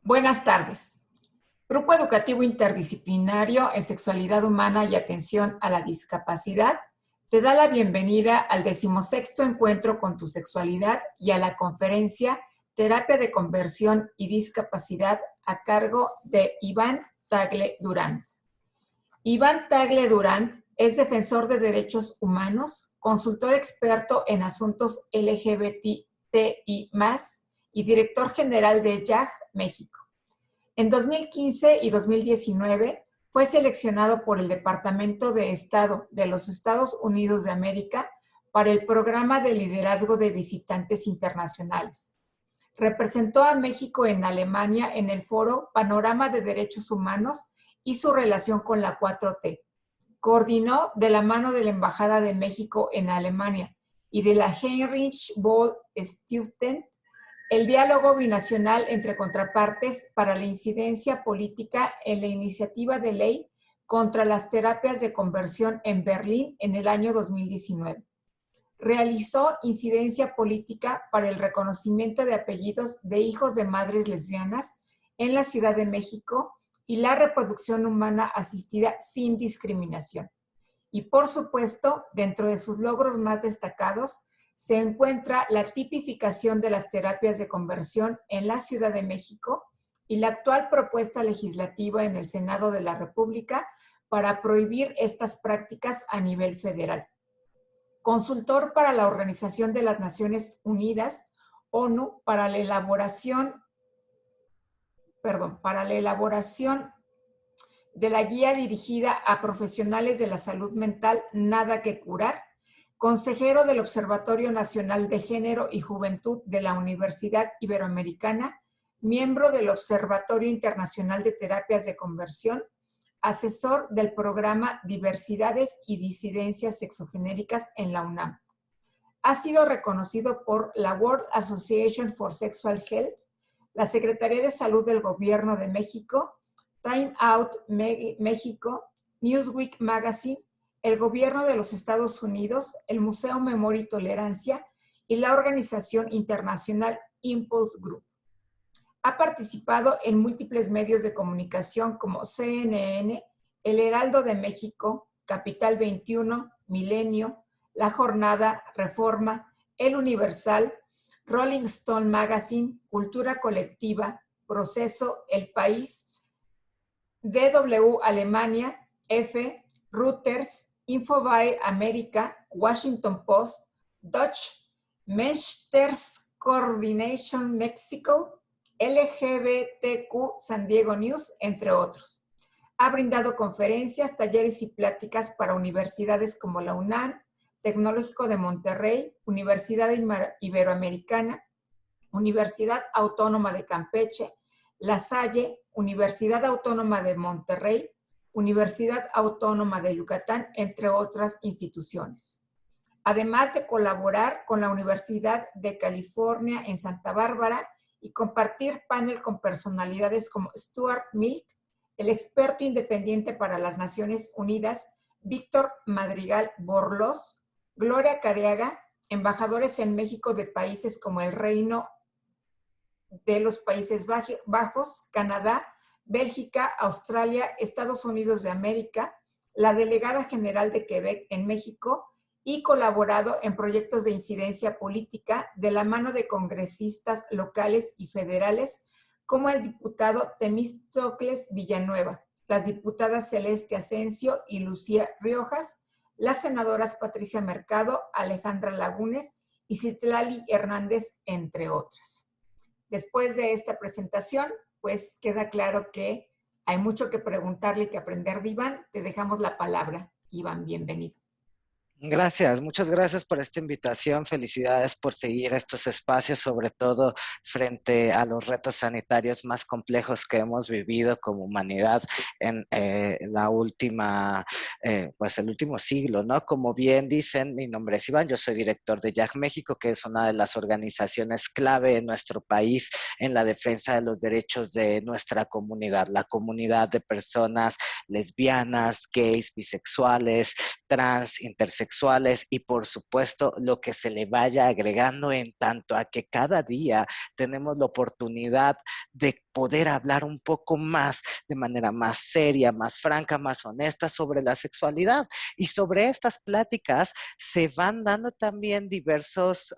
Buenas tardes. Grupo Educativo Interdisciplinario en Sexualidad Humana y Atención a la Discapacidad te da la bienvenida al 16º Encuentro con tu Sexualidad y a la conferencia Terapia de Conversión y Discapacidad a cargo de Iván Tagle Durant. Iván Tagle Durant es defensor de derechos humanos, consultor experto en asuntos LGBTI+, y director general de YAG México. En 2015 y 2019 fue seleccionado por el Departamento de Estado de los Estados Unidos de América para el Programa de Liderazgo de Visitantes Internacionales. Representó a México en Alemania en el foro Panorama de Derechos Humanos y su relación con la 4T. Coordinó de la mano de la Embajada de México en Alemania y de la Heinrich Böll Stiftung el diálogo binacional entre contrapartes para la incidencia política en la iniciativa de ley contra las terapias de conversión en Berlín en el año 2019. Realizó incidencia política para el reconocimiento de apellidos de hijos de madres lesbianas en la Ciudad de México y la reproducción humana asistida sin discriminación. Y por supuesto, dentro de sus logros más destacados, se encuentra la tipificación de las terapias de conversión en la Ciudad de México y la actual propuesta legislativa en el Senado de la República para prohibir estas prácticas a nivel federal. Consultor para la Organización de las Naciones Unidas, ONU, para la elaboración de la guía dirigida a profesionales de la salud mental Nada que Curar, consejero del Observatorio Nacional de Género y Juventud de la Universidad Iberoamericana, miembro del Observatorio Internacional de Terapias de Conversión, asesor del programa Diversidades y Disidencias Sexogenéricas en la UNAM. Ha sido reconocido por la World Association for Sexual Health, la Secretaría de Salud del Gobierno de México, Time Out México, Newsweek Magazine, el Gobierno de los Estados Unidos, el Museo Memoria y Tolerancia y la organización internacional Impulse Group. Ha participado en múltiples medios de comunicación como CNN, El Heraldo de México, Capital 21, Milenio, La Jornada, Reforma, El Universal, Rolling Stone Magazine, Cultura Colectiva, Proceso, El País, DW Alemania, F, Reuters, Infobae América, Washington Post, Dutch Menschenrechts Coordination Mexico, LGBTQ San Diego News, entre otros. Ha brindado conferencias, talleres y pláticas para universidades como la UNAM, Tecnológico de Monterrey, Universidad Iberoamericana, Universidad Autónoma de Campeche, La Salle, Universidad Autónoma de Monterrey, Universidad Autónoma de Yucatán, entre otras instituciones. Además de colaborar con la Universidad de California en Santa Bárbara y compartir panel con personalidades como Stuart Milk, el experto independiente para las Naciones Unidas, Víctor Madrigal Borlos, Gloria Careaga, embajadores en México de países como el Reino de los Países Bajos, Canadá, Bélgica, Australia, Estados Unidos de América, la delegada general de Quebec en México y colaborado en proyectos de incidencia política de la mano de congresistas locales y federales como el diputado Temístocles Villanueva, las diputadas Celeste Asensio y Lucía Riojas, las senadoras Patricia Mercado, Alejandra Lagunes y Citlali Hernández, entre otras. Después de esta presentación, pues queda claro que hay mucho que preguntarle y que aprender de Iván. Te dejamos la palabra. Iván, bienvenido. Gracias, muchas gracias por esta invitación. Felicidades por seguir estos espacios, sobre todo frente a los retos sanitarios más complejos que hemos vivido como humanidad en la última, pues el último siglo, ¿no? Como bien dicen, mi nombre es Iván, yo soy director de YAG México, que es una de las organizaciones clave en nuestro país en la defensa de los derechos de nuestra comunidad, la comunidad de personas lesbianas, gays, bisexuales, trans, intersexuales, sexuales y por supuesto lo que se le vaya agregando en tanto a que cada día tenemos la oportunidad de poder hablar un poco más de manera más seria, más franca, más honesta sobre la sexualidad. Y sobre estas pláticas se van dando también diversos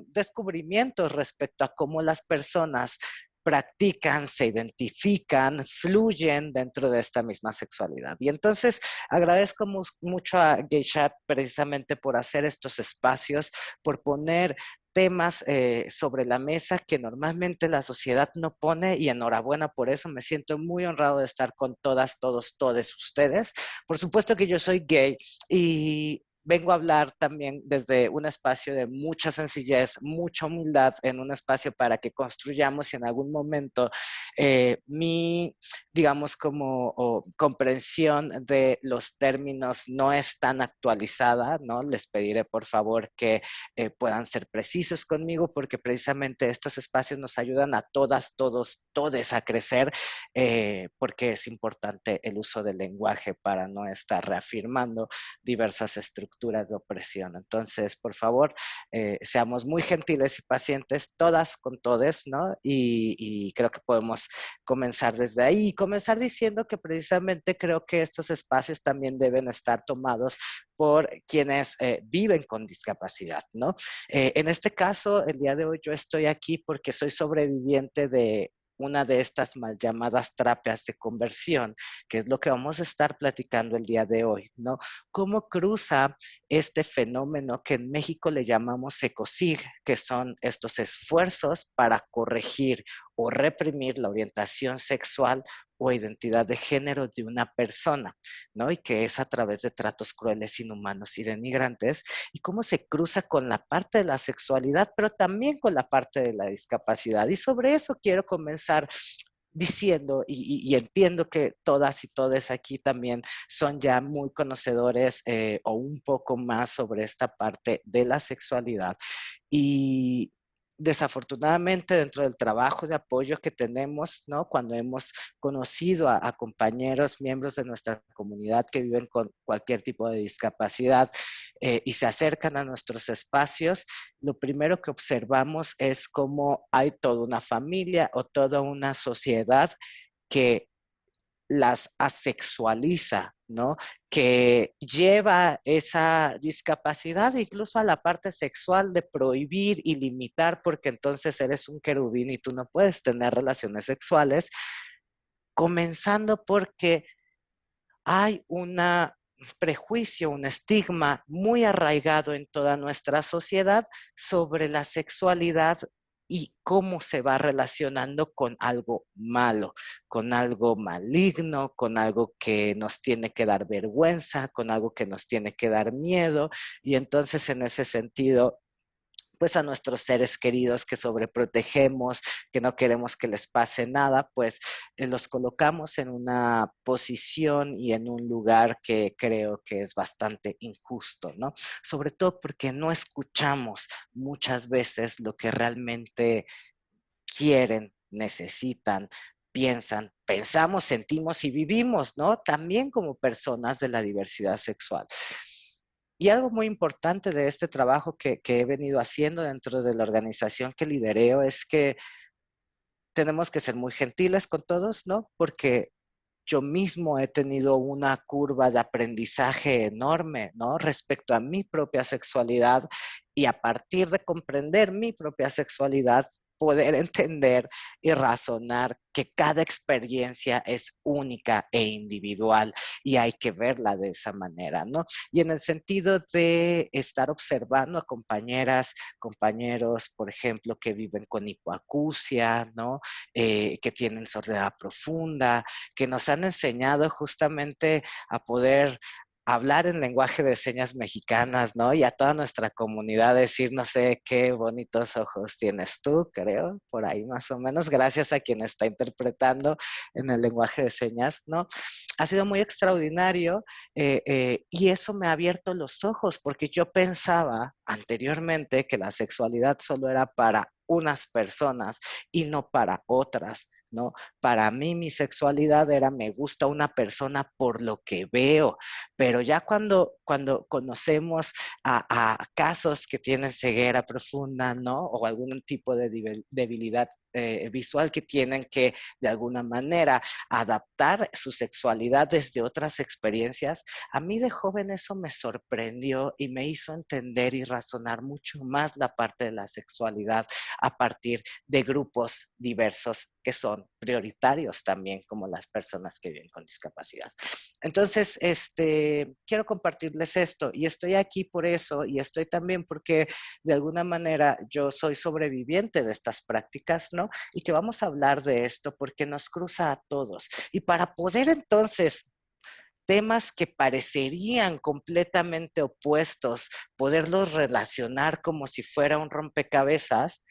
descubrimientos respecto a cómo las personas practican, se identifican, fluyen dentro de esta misma sexualidad. Y entonces agradezco mucho a Geishat precisamente por hacer estos espacios, por poner temas sobre la mesa que normalmente la sociedad no pone, y enhorabuena por eso. Me siento muy honrado de estar con todas, todos, todes ustedes. Por supuesto que yo soy gay y vengo a hablar también desde un espacio de mucha sencillez, mucha humildad, en un espacio para que construyamos, y en algún momento mi, digamos, como comprensión de los términos no es tan actualizada, ¿no? Les pediré por favor que puedan ser precisos conmigo, porque precisamente estos espacios nos ayudan a todas, todos, todes a crecer, porque es importante el uso del lenguaje para no estar reafirmando diversas estructuras de opresión. Entonces, por favor, seamos muy gentiles y pacientes, todas con todes, ¿no? Y creo que podemos comenzar desde ahí y comenzar diciendo que precisamente creo que estos espacios también deben estar tomados por quienes viven con discapacidad, ¿no? En este caso, el día de hoy yo estoy aquí porque soy sobreviviente de una de estas mal llamadas terapias de conversión, que es lo que vamos a estar platicando el día de hoy, ¿no? ¿Cómo cruza este fenómeno que en México le llamamos ECOSIG, que son estos esfuerzos para corregir o reprimir la orientación sexual o identidad de género de una persona, ¿no? Y que es a través de tratos crueles, inhumanos y denigrantes, y cómo se cruza con la parte de la sexualidad, pero también con la parte de la discapacidad. Y sobre eso quiero comenzar diciendo, y entiendo que todas y todes aquí también son ya muy conocedores o un poco más sobre esta parte de la sexualidad. Y desafortunadamente dentro del trabajo de apoyo que tenemos, ¿no? Cuando hemos conocido a compañeros, miembros de nuestra comunidad que viven con cualquier tipo de discapacidad y se acercan a nuestros espacios, lo primero que observamos es cómo hay toda una familia o toda una sociedad que las asexualiza, ¿no? Que lleva esa discapacidad incluso a la parte sexual de prohibir y limitar, porque entonces eres un querubín y tú no puedes tener relaciones sexuales, comenzando porque hay un prejuicio, un estigma muy arraigado en toda nuestra sociedad sobre la sexualidad y cómo se va relacionando con algo malo, con algo maligno, con algo que nos tiene que dar vergüenza, con algo que nos tiene que dar miedo. Y entonces en ese sentido, pues a nuestros seres queridos que sobreprotegemos, que no queremos que les pase nada, pues los colocamos en una posición y en un lugar que creo que es bastante injusto, ¿no? Sobre todo porque no escuchamos muchas veces lo que realmente quieren, necesitan, piensan, pensamos, sentimos y vivimos, ¿no? También como personas de la diversidad sexual. Y algo muy importante de este trabajo que he venido haciendo dentro de la organización que lidereo es que tenemos que ser muy gentiles con todos, ¿no? Porque yo mismo he tenido una curva de aprendizaje enorme, ¿no? Respecto a mi propia sexualidad, y a partir de comprender mi propia sexualidad, poder entender y razonar que cada experiencia es única e individual y hay que verla de esa manera, ¿no? Y en el sentido de estar observando a compañeras, compañeros, por ejemplo, que viven con hipoacusia, ¿no? Que tienen sordera profunda, que nos han enseñado justamente a poder hablar en lenguaje de señas mexicanas, ¿no? Y a toda nuestra comunidad decir, no sé, qué bonitos ojos tienes tú, creo, por ahí más o menos, gracias a quien está interpretando en el lenguaje de señas, ¿no? Ha sido muy extraordinario y eso me ha abierto los ojos, porque yo pensaba anteriormente que la sexualidad solo era para unas personas y no para otras, ¿no? Para mí mi sexualidad era me gusta una persona por lo que veo, pero ya cuando conocemos a casos que tienen ceguera profunda, ¿no? O algún tipo de debilidad visual que tienen que de alguna manera adaptar su sexualidad desde otras experiencias, a mí de joven eso me sorprendió y me hizo entender y razonar mucho más la parte de la sexualidad a partir de grupos diversos que son prioritarios también, como las personas que viven con discapacidad. Entonces, quiero compartirles esto y estoy aquí por eso y estoy también porque de alguna manera yo soy sobreviviente de estas prácticas, ¿no? Y que vamos a hablar de esto porque nos cruza a todos. Y para poder entonces temas que parecerían completamente opuestos, poderlos relacionar como si fuera un rompecabezas,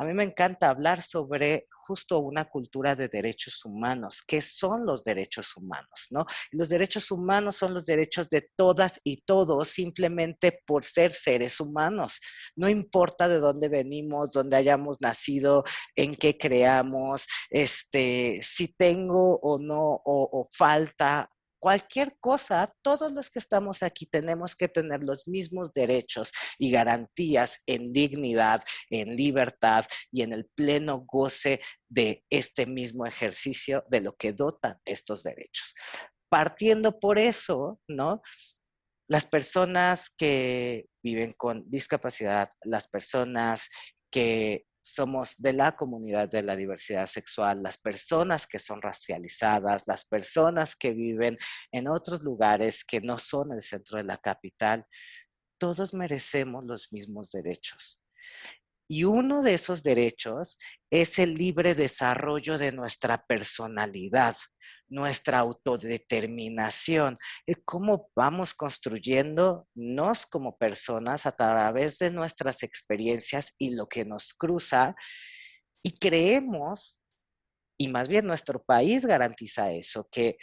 a mí me encanta hablar sobre justo una cultura de derechos humanos. ¿Qué son los derechos humanos, no? Los derechos humanos son los derechos de todas y todos simplemente por ser seres humanos. No importa de dónde venimos, dónde hayamos nacido, en qué creamos, si tengo o no, o falta. Cualquier cosa, todos los que estamos aquí tenemos que tener los mismos derechos y garantías en dignidad, en libertad y en el pleno goce de este mismo ejercicio de lo que dotan estos derechos. Partiendo por eso, ¿no? Las personas que viven con discapacidad, las personas que somos de la comunidad de la diversidad sexual, las personas que son racializadas, las personas que viven en otros lugares que no son el centro de la capital, todos merecemos los mismos derechos. Y uno de esos derechos es el libre desarrollo de nuestra personalidad, nuestra autodeterminación, cómo vamos construyéndonos como personas a través de nuestras experiencias y lo que nos cruza. Y creemos, y más bien nuestro país garantiza eso, que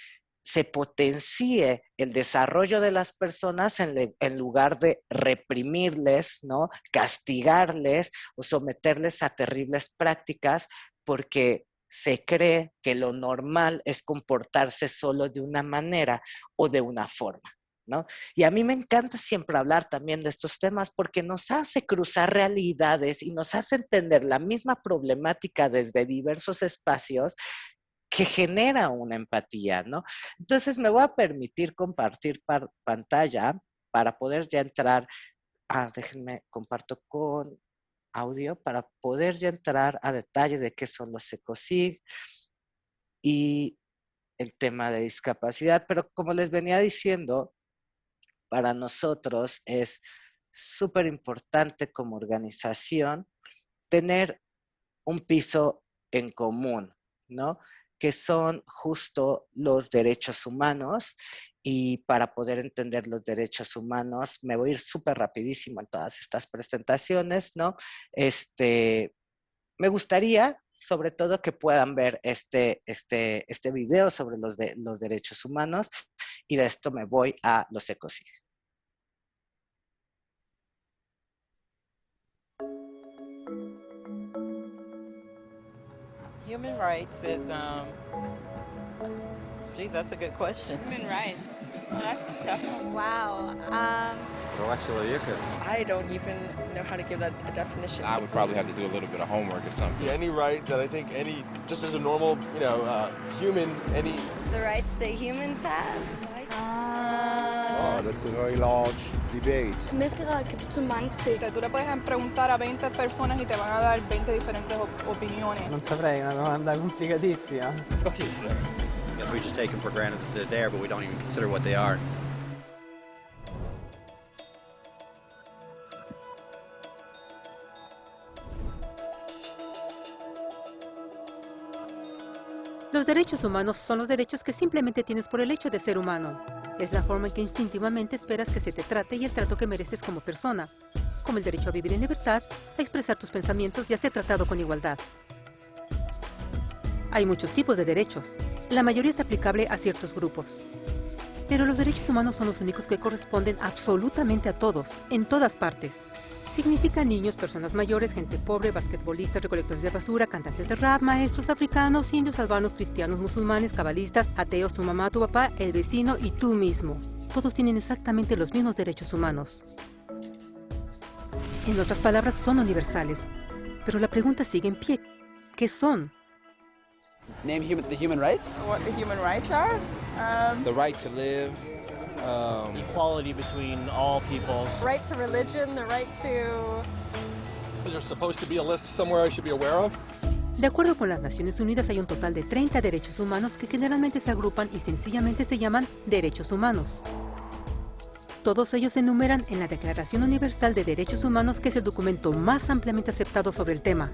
se potencie el desarrollo de las personas en lugar de reprimirles, ¿no? Castigarles o someterles a terribles prácticas, porque se cree que lo normal es comportarse solo de una manera o de una forma, ¿no? Y a mí me encanta siempre hablar también de estos temas porque nos hace cruzar realidades y nos hace entender la misma problemática desde diversos espacios que genera una empatía, ¿no? Entonces me voy a permitir compartir pantalla para poder ya entrar, déjenme comparto con audio para poder ya entrar a detalle de qué son los ECOSIG y el tema de discapacidad, pero como les venía diciendo, para nosotros es súper importante como organización tener un piso en común, ¿no? Que son justo los derechos humanos. Y para poder entender los derechos humanos, me voy a ir súper rapidísimo en todas estas presentaciones, ¿no? Me gustaría, sobre todo, que puedan ver este video sobre los derechos humanos y de esto me voy a los ECOSIG. Human rights is, geez, that's a good question. Human rights. Well, that's a tough one. Wow. I don't even know how to give that a definition. I would probably have to do a little bit of homework or something. Yeah, any right that I think just as a normal, human, The rights that humans have. Oh, that's a very large debate. Menneskeret kan betyde mange ting. Tú le puedes preguntar a 20 personas y te van a dar 20 diferentes opiniones. Non saprei, è una domanda complicatissima. Because we just take them for granted that they're there, but we don't even consider what they are. Los derechos humanos son los derechos que simplemente tienes por el hecho de ser humano. Es la forma en que instintivamente esperas que se te trate y el trato que mereces como persona, como el derecho a vivir en libertad, a expresar tus pensamientos y a ser tratado con igualdad. Hay muchos tipos de derechos. La mayoría es aplicable a ciertos grupos. Pero los derechos humanos son los únicos que corresponden absolutamente a todos, en todas partes, significa niños, personas mayores, gente pobre, basquetbolistas, recolectores de basura, cantantes de rap, maestros africanos, indios, albanos, cristianos, musulmanes, cabalistas, ateos, tu mamá, tu papá, el vecino y tú mismo. Todos tienen exactamente los mismos derechos humanos. En otras palabras, son universales. Pero la pregunta sigue en pie. ¿Qué son? Name the human rights? What the human rights are? The right to live. Equality between all peoples. Right to religion, the right to... Is there supposed to be a list somewhere I should be aware of? De acuerdo con las Naciones Unidas, hay un total de 30 derechos humanos que generalmente se agrupan y sencillamente se llaman derechos humanos. Todos ellos se enumeran en la Declaración Universal de Derechos Humanos, que es el documento más ampliamente aceptado sobre el tema.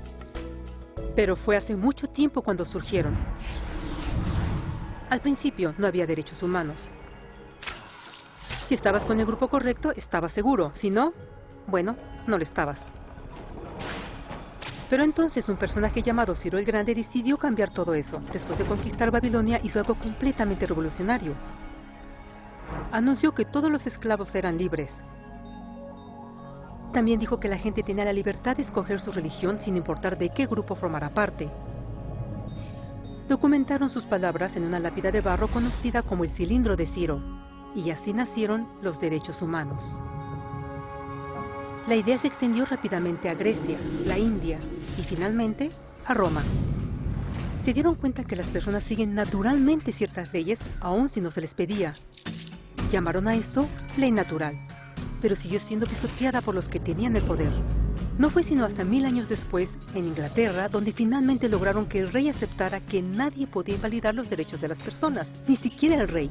Pero fue hace mucho tiempo cuando surgieron. Al principio no había derechos humanos. Si estabas con el grupo correcto, estabas seguro. Si no, bueno, no lo estabas. Pero entonces un personaje llamado Ciro el Grande decidió cambiar todo eso. Después de conquistar Babilonia, hizo algo completamente revolucionario. Anunció que todos los esclavos eran libres. También dijo que la gente tenía la libertad de escoger su religión sin importar de qué grupo formara parte. Documentaron sus palabras en una lápida de barro conocida como el Cilindro de Ciro, y así nacieron los derechos humanos. La idea se extendió rápidamente a Grecia, la India y finalmente a Roma. Se dieron cuenta que las personas siguen naturalmente ciertas leyes, aun si no se les pedía. Llamaron a esto ley natural, pero siguió siendo pisoteada por los que tenían el poder. No fue sino hasta 1000 años después, en Inglaterra, donde finalmente lograron que el rey aceptara que nadie podía invalidar los derechos de las personas, ni siquiera el rey.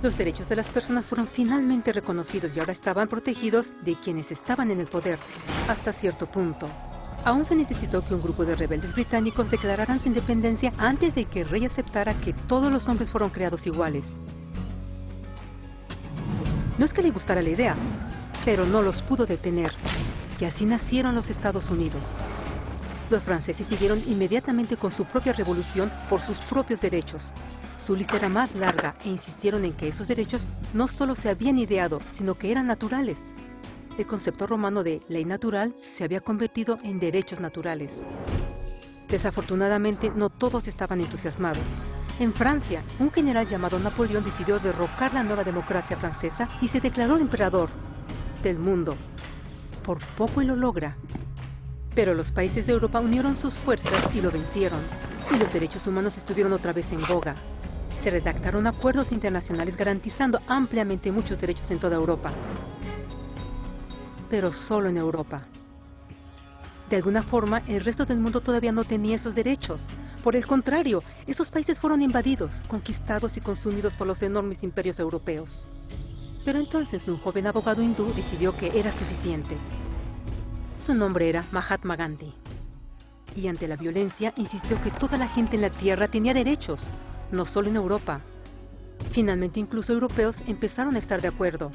Los derechos de las personas fueron finalmente reconocidos y ahora estaban protegidos de quienes estaban en el poder, hasta cierto punto. Aún se necesitó que un grupo de rebeldes británicos declararan su independencia antes de que el rey aceptara que todos los hombres fueron creados iguales. No es que le gustara la idea, pero no los pudo detener, y así nacieron los Estados Unidos. Los franceses siguieron inmediatamente con su propia revolución por sus propios derechos. Su lista era más larga e insistieron en que esos derechos no solo se habían ideado, sino que eran naturales. El concepto romano de ley natural se había convertido en derechos naturales. Desafortunadamente, no todos estaban entusiasmados. En Francia, un general llamado Napoleón decidió derrocar la nueva democracia francesa y se declaró emperador del mundo. Por poco y lo logra. Pero los países de Europa unieron sus fuerzas y lo vencieron. Y los derechos humanos estuvieron otra vez en boga. Se redactaron acuerdos internacionales garantizando ampliamente muchos derechos en toda Europa. Pero solo en Europa. De alguna forma, el resto del mundo todavía no tenía esos derechos. Por el contrario, esos países fueron invadidos, conquistados y consumidos por los enormes imperios europeos. Pero entonces un joven abogado hindú decidió que era suficiente. Su nombre era Mahatma Gandhi. Y ante la violencia insistió que toda la gente en la tierra tenía derechos, no solo en Europa. Finalmente incluso europeos empezaron a estar de acuerdo.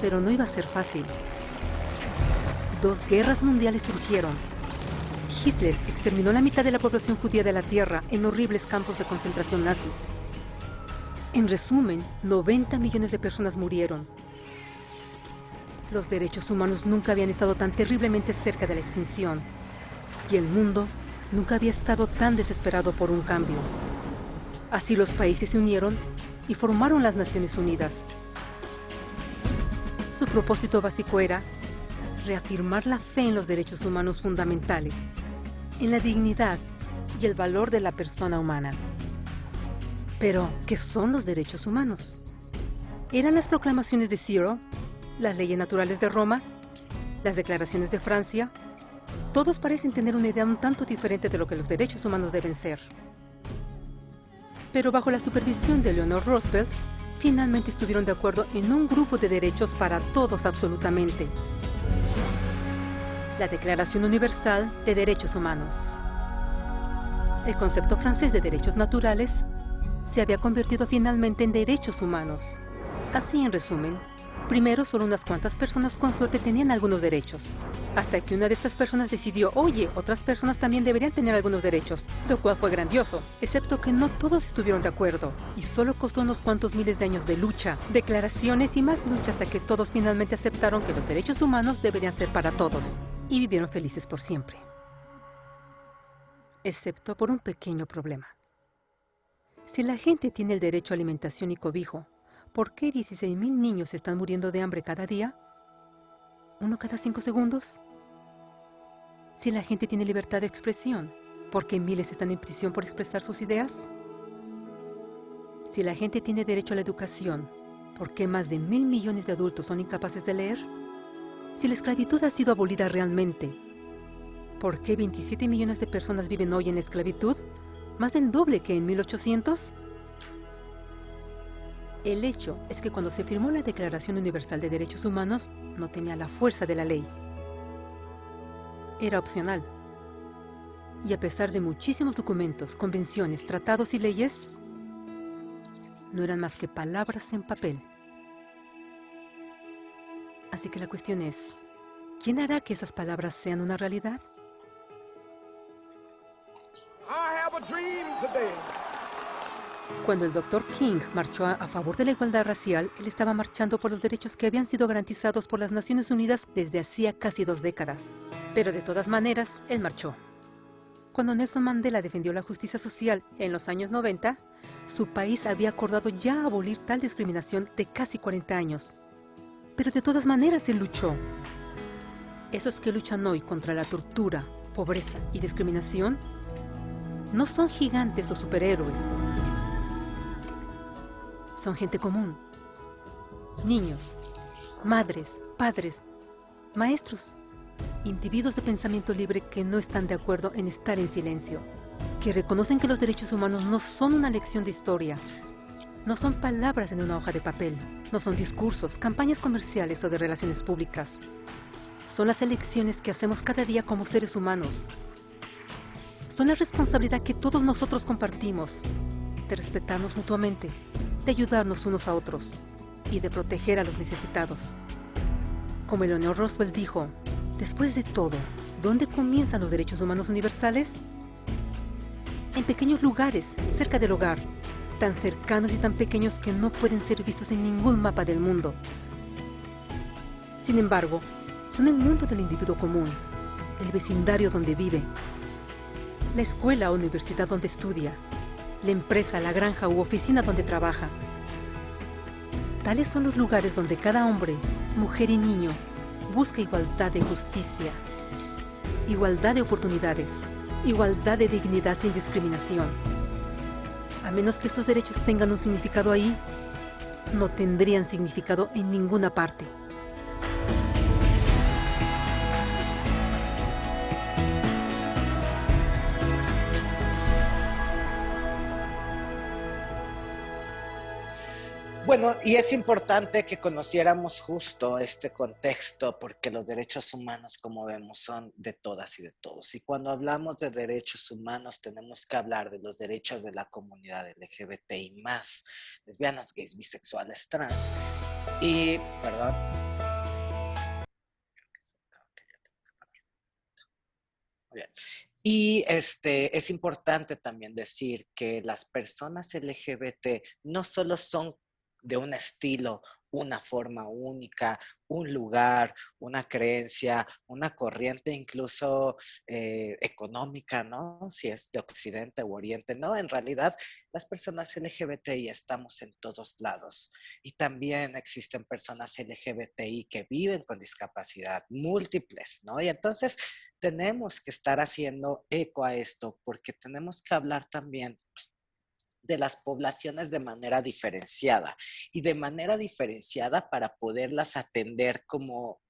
Pero no iba a ser fácil. 2 guerras mundiales surgieron. Hitler exterminó la mitad de la población judía de la tierra en horribles campos de concentración nazis. En resumen, 90 millones de personas murieron. Los derechos humanos nunca habían estado tan terriblemente cerca de la extinción. Y el mundo nunca había estado tan desesperado por un cambio. Así los países se unieron y formaron las Naciones Unidas. Su propósito básico era reafirmar la fe en los derechos humanos fundamentales, en la dignidad y el valor de la persona humana. Pero, ¿qué son los derechos humanos? ¿Eran las proclamaciones de Ciro, las leyes naturales de Roma, las declaraciones de Francia? Todos parecen tener una idea un tanto diferente de lo que los derechos humanos deben ser. Pero bajo la supervisión de Eleanor Roosevelt, finalmente estuvieron de acuerdo en un grupo de derechos para todos absolutamente. La Declaración Universal de Derechos Humanos. El concepto francés de derechos naturales se había convertido finalmente en derechos humanos. Así, en resumen, Primero, solo unas cuantas personas con suerte tenían algunos derechos. Hasta que una de estas personas decidió, oye, otras personas también deberían tener algunos derechos, lo cual fue grandioso, excepto que no todos estuvieron de acuerdo, y solo costó unos cuantos miles de años de lucha, declaraciones y más lucha hasta que todos finalmente aceptaron que los derechos humanos deberían ser para todos, y vivieron felices por siempre. Excepto por un pequeño problema. Si la gente tiene el derecho a alimentación y cobijo, ¿por qué 16,000 niños están muriendo de hambre cada día? ¿Uno cada 5 segundos? Si la gente tiene libertad de expresión, ¿por qué miles están en prisión por expresar sus ideas? Si la gente tiene derecho a la educación, ¿por qué más de 1,000 millones de adultos son incapaces de leer? Si la esclavitud ha sido abolida realmente, ¿por qué 27 millones de personas viven hoy en la esclavitud? ¿Más del doble que en 1800? El hecho es que cuando se firmó la Declaración Universal de Derechos Humanos, no tenía la fuerza de la ley. Era opcional. Y a pesar de muchísimos documentos, convenciones, tratados y leyes, no eran más que palabras en papel. Así que la cuestión es, ¿quién hará que esas palabras sean una realidad? Cuando el Dr. King marchó a favor de la igualdad racial, él estaba marchando por los derechos que habían sido garantizados por las Naciones Unidas desde hacía casi 2 décadas. Pero de todas maneras, él marchó. Cuando Nelson Mandela defendió la justicia social en los años 90, su país había acordado ya abolir tal discriminación de casi 40 años. Pero de todas maneras él luchó. Esos que luchan hoy contra la tortura, pobreza y discriminación no son gigantes o superhéroes. Son gente común. Niños, madres, padres, maestros, individuos de pensamiento libre que no están de acuerdo en estar en silencio, que reconocen que los derechos humanos no son una lección de historia, no son palabras en una hoja de papel, no son discursos, campañas comerciales o de relaciones públicas. Son las elecciones que hacemos cada día como seres humanos. Son la responsabilidad que todos nosotros compartimos, de respetarnos mutuamente, de ayudarnos unos a otros y de proteger a los necesitados. Como Eleanor Roosevelt dijo, después de todo, ¿dónde comienzan los derechos humanos universales? En pequeños lugares, cerca del hogar, tan cercanos y tan pequeños que no pueden ser vistos en ningún mapa del mundo. Sin embargo, son el mundo del individuo común, el vecindario donde vive, la escuela o universidad donde estudia, la empresa, la granja u oficina donde trabaja. Tales son los lugares donde cada hombre, mujer y niño busca igualdad de justicia, igualdad de oportunidades, igualdad de dignidad sin discriminación. A menos que estos derechos tengan un significado ahí, no tendrían significado en ninguna parte. Bueno, y es importante que conociéramos justo este contexto porque los derechos humanos, como vemos, son de todas y de todos. Y cuando hablamos de derechos humanos, tenemos que hablar de los derechos de la comunidad LGBTI+, lesbianas, gays, bisexuales, trans. Y, perdón. Muy bien. Y es importante también decir que las personas LGBT no solo son de un estilo, una forma única, un lugar, una creencia, una corriente incluso económica, ¿no? Si es de Occidente u Oriente, no, en realidad las personas LGBTI estamos en todos lados y también existen personas LGBTI que viven con discapacidad múltiples, ¿no? Y entonces tenemos que estar haciendo eco a esto porque tenemos que hablar también de las poblaciones de manera diferenciada y de manera diferenciada para poderlas atender como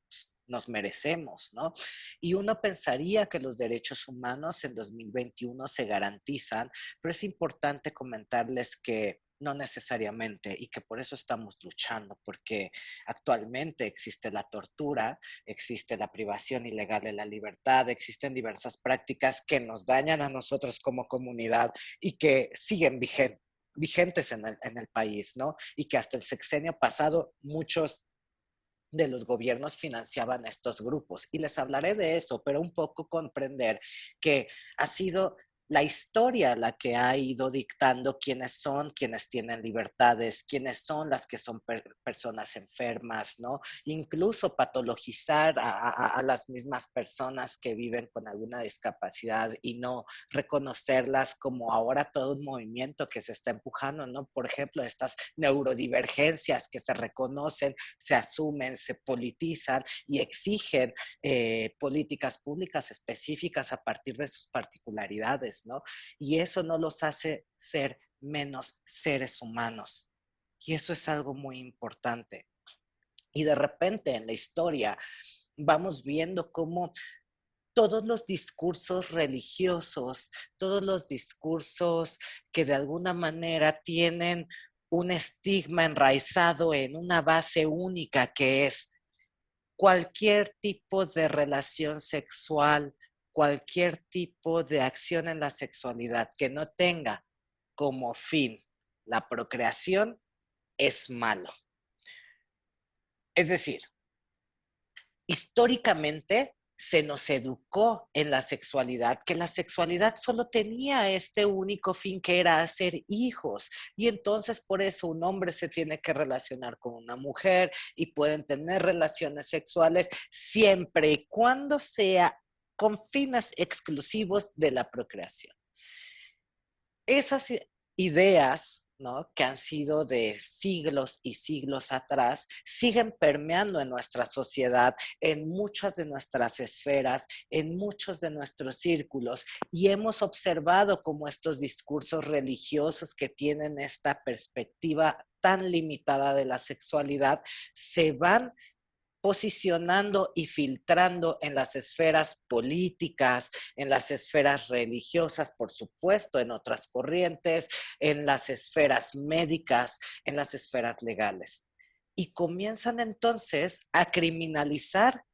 nos merecemos, ¿no? Y uno pensaría que los derechos humanos en 2021 se garantizan, pero es importante comentarles que no necesariamente y que por eso estamos luchando, porque actualmente existe la tortura, existe la privación ilegal de la libertad, existen diversas prácticas que nos dañan a nosotros como comunidad y que siguen vigentes en el país, ¿no? Y que hasta el sexenio pasado muchos de los gobiernos financiaban estos grupos. Y les hablaré de eso, pero un poco comprender que ha sido la historia la que ha ido dictando quiénes son quienes tienen libertades, quiénes son las que son personas enfermas, ¿no? Incluso patologizar a las mismas personas que viven con alguna discapacidad y no reconocerlas como ahora todo un movimiento que se está empujando, ¿no? Por ejemplo, estas neurodivergencias que se reconocen, se asumen, se politizan y exigen políticas públicas específicas a partir de sus particularidades, ¿no? Y eso no los hace ser menos seres humanos. Y eso es algo muy importante. Y de repente en la historia vamos viendo cómo todos los discursos religiosos, todos los discursos que de alguna manera tienen un estigma enraizado en una base única que es cualquier tipo de relación sexual, cualquier tipo de acción en la sexualidad que no tenga como fin la procreación es malo. Es decir, históricamente se nos educó en la sexualidad, que la sexualidad solo tenía este único fin que era hacer hijos. Y entonces por eso un hombre se tiene que relacionar con una mujer y pueden tener relaciones sexuales siempre y cuando sea con fines exclusivos de la procreación. Esas ideas, ¿no?, que han sido de siglos y siglos atrás, siguen permeando en nuestra sociedad, en muchas de nuestras esferas, en muchos de nuestros círculos, y hemos observado cómo estos discursos religiosos que tienen esta perspectiva tan limitada de la sexualidad se van posicionando y filtrando en las esferas políticas, en las esferas religiosas, por supuesto, en otras corrientes, en las esferas médicas, en las esferas legales. Y comienzan entonces a criminalizar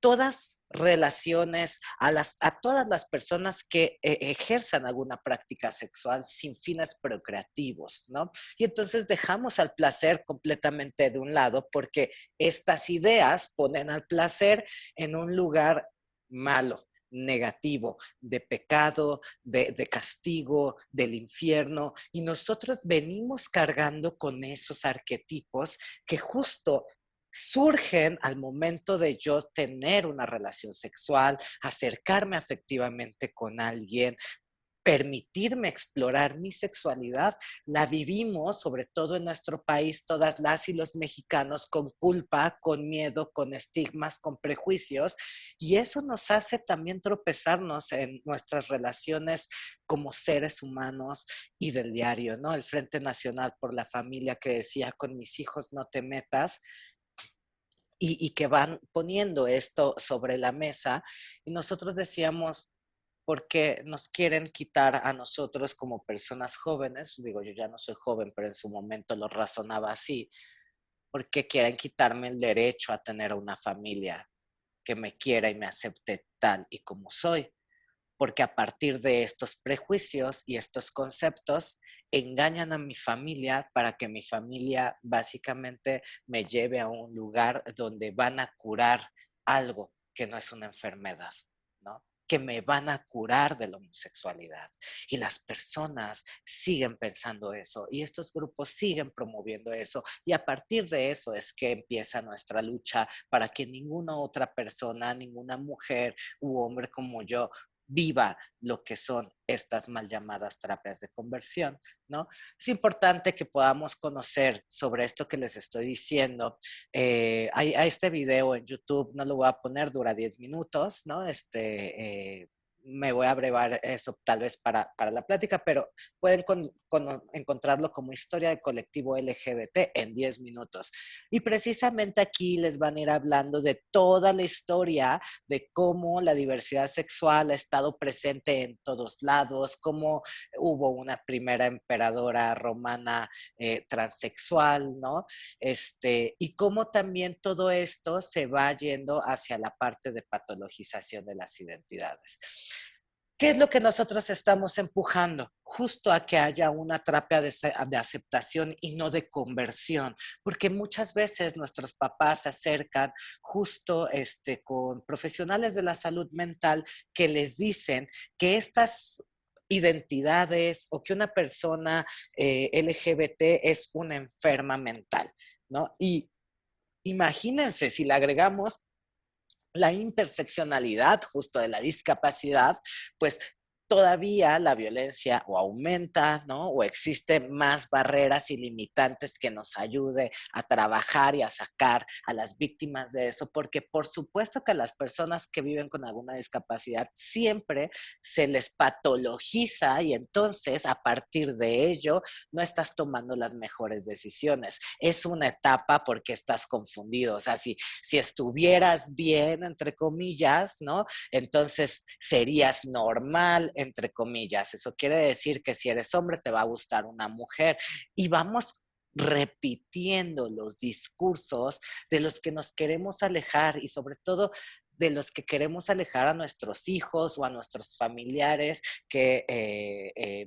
todas relaciones, a todas las personas que ejerzan alguna práctica sexual sin fines procreativos, ¿no? Y entonces dejamos al placer completamente de un lado porque estas ideas ponen al placer en un lugar malo, negativo, de pecado, de castigo, del infierno, y nosotros venimos cargando con esos arquetipos que justo surgen al momento de yo tener una relación sexual, acercarme afectivamente con alguien, permitirme explorar mi sexualidad. La vivimos, sobre todo en nuestro país, todas las y los mexicanos, con culpa, con miedo, con estigmas, con prejuicios, y eso nos hace también tropezarnos en nuestras relaciones como seres humanos y del diario, ¿no? El Frente Nacional por la Familia que decía, con mis hijos no te metas, y que van poniendo esto sobre la mesa, y nosotros decíamos, porque nos quieren quitar a nosotros como personas jóvenes, digo, yo ya no soy joven, pero en su momento lo razonaba así, porque quieren quitarme el derecho a tener una familia que me quiera y me acepte tal y como soy, porque a partir de estos prejuicios y estos conceptos engañan a mi familia para que mi familia básicamente me lleve a un lugar donde van a curar algo que no es una enfermedad, ¿no? Que me van a curar de la homosexualidad. Y las personas siguen pensando eso y estos grupos siguen promoviendo eso, y a partir de eso es que empieza nuestra lucha para que ninguna otra persona, ninguna mujer u hombre como yo viva lo que son estas mal llamadas terapias de conversión, ¿no? Es importante que podamos conocer sobre esto que les estoy diciendo. Hay este video en YouTube, no lo voy a poner, dura 10 minutos, ¿no? Me voy a abrevar eso tal vez para la plática, pero pueden encontrarlo como Historia del Colectivo LGBT en 10 minutos. Y precisamente aquí les van a ir hablando de toda la historia de cómo la diversidad sexual ha estado presente en todos lados, cómo hubo una primera emperadora romana transexual, ¿no? Y cómo también todo esto se va yendo hacia la parte de patologización de las identidades. ¿Qué es lo que nosotros estamos empujando? Justo a que haya una terapia de aceptación y no de conversión, porque muchas veces nuestros papás se acercan justo con profesionales de la salud mental que les dicen que estas identidades o que una persona LGBT es una enferma mental, ¿no? Y imagínense si le agregamos la interseccionalidad justo de la discapacidad, pues todavía la violencia o aumenta, ¿no? O existen más barreras y limitantes que nos ayude a trabajar y a sacar a las víctimas de eso, porque por supuesto que a las personas que viven con alguna discapacidad siempre se les patologiza y entonces a partir de ello no estás tomando las mejores decisiones. Es una etapa porque estás confundido, o sea, si estuvieras bien, entre comillas, ¿no? Entonces serías normal, entre comillas. Eso quiere decir que si eres hombre te va a gustar una mujer. Y vamos repitiendo los discursos de los que nos queremos alejar y sobre todo de los que queremos alejar a nuestros hijos o a nuestros familiares que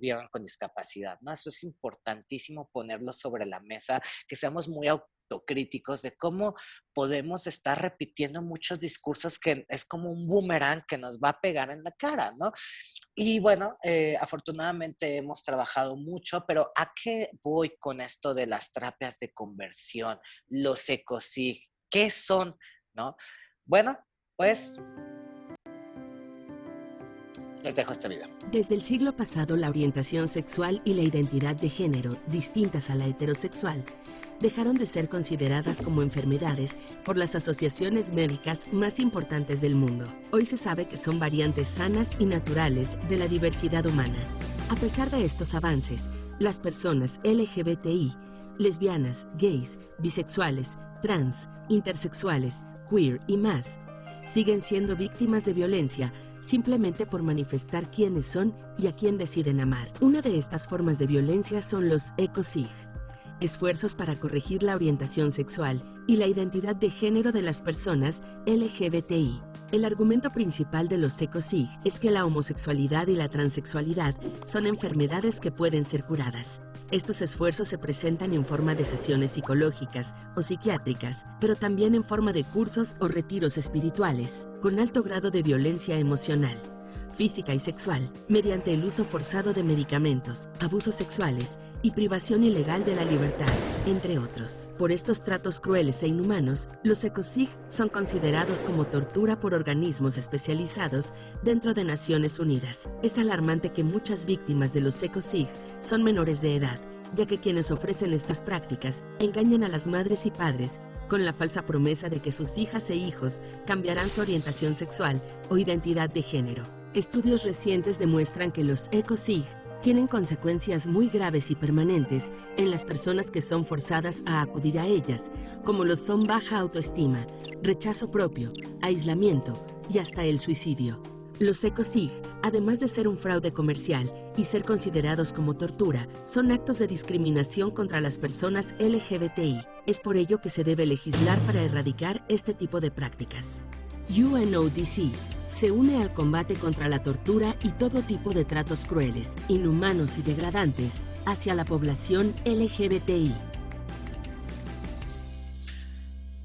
vivan con discapacidad, ¿no? Eso es importantísimo ponerlo sobre la mesa, que seamos muy autocríticos de cómo podemos estar repitiendo muchos discursos que es como un boomerang que nos va a pegar en la cara, ¿no? Y bueno, afortunadamente hemos trabajado mucho, pero ¿a qué voy con esto de las terapias de conversión? Los ECOSIG, ¿qué son? ¿No? Bueno, pues les dejo este video. Desde el siglo pasado, la orientación sexual y la identidad de género, distintas a la heterosexual, dejaron de ser consideradas como enfermedades por las asociaciones médicas más importantes del mundo. Hoy se sabe que son variantes sanas y naturales de la diversidad humana. A pesar de estos avances, las personas LGBTI, lesbianas, gays, bisexuales, trans, intersexuales, queer y más, siguen siendo víctimas de violencia simplemente por manifestar quiénes son y a quién deciden amar. Una de estas formas de violencia son los ECOSIG, esfuerzos para corregir la orientación sexual y la identidad de género de las personas LGBTI. El argumento principal de los ECOSIG es que la homosexualidad y la transexualidad son enfermedades que pueden ser curadas. Estos esfuerzos se presentan en forma de sesiones psicológicas o psiquiátricas, pero también en forma de cursos o retiros espirituales, con alto grado de violencia emocional, física y sexual, mediante el uso forzado de medicamentos, abusos sexuales y privación ilegal de la libertad, entre otros. Por estos tratos crueles e inhumanos, los ECOSIG son considerados como tortura por organismos especializados dentro de Naciones Unidas. Es alarmante que muchas víctimas de los ECOSIG son menores de edad, ya que quienes ofrecen estas prácticas engañan a las madres y padres con la falsa promesa de que sus hijas e hijos cambiarán su orientación sexual o identidad de género. Estudios recientes demuestran que los ECOSIG tienen consecuencias muy graves y permanentes en las personas que son forzadas a acudir a ellas, como lo son baja autoestima, rechazo propio, aislamiento y hasta el suicidio. Los ECOSIG, además de ser un fraude comercial y ser considerados como tortura, son actos de discriminación contra las personas LGBTI. Es por ello que se debe legislar para erradicar este tipo de prácticas. UNODC se une al combate contra la tortura y todo tipo de tratos crueles, inhumanos y degradantes hacia la población LGBTI.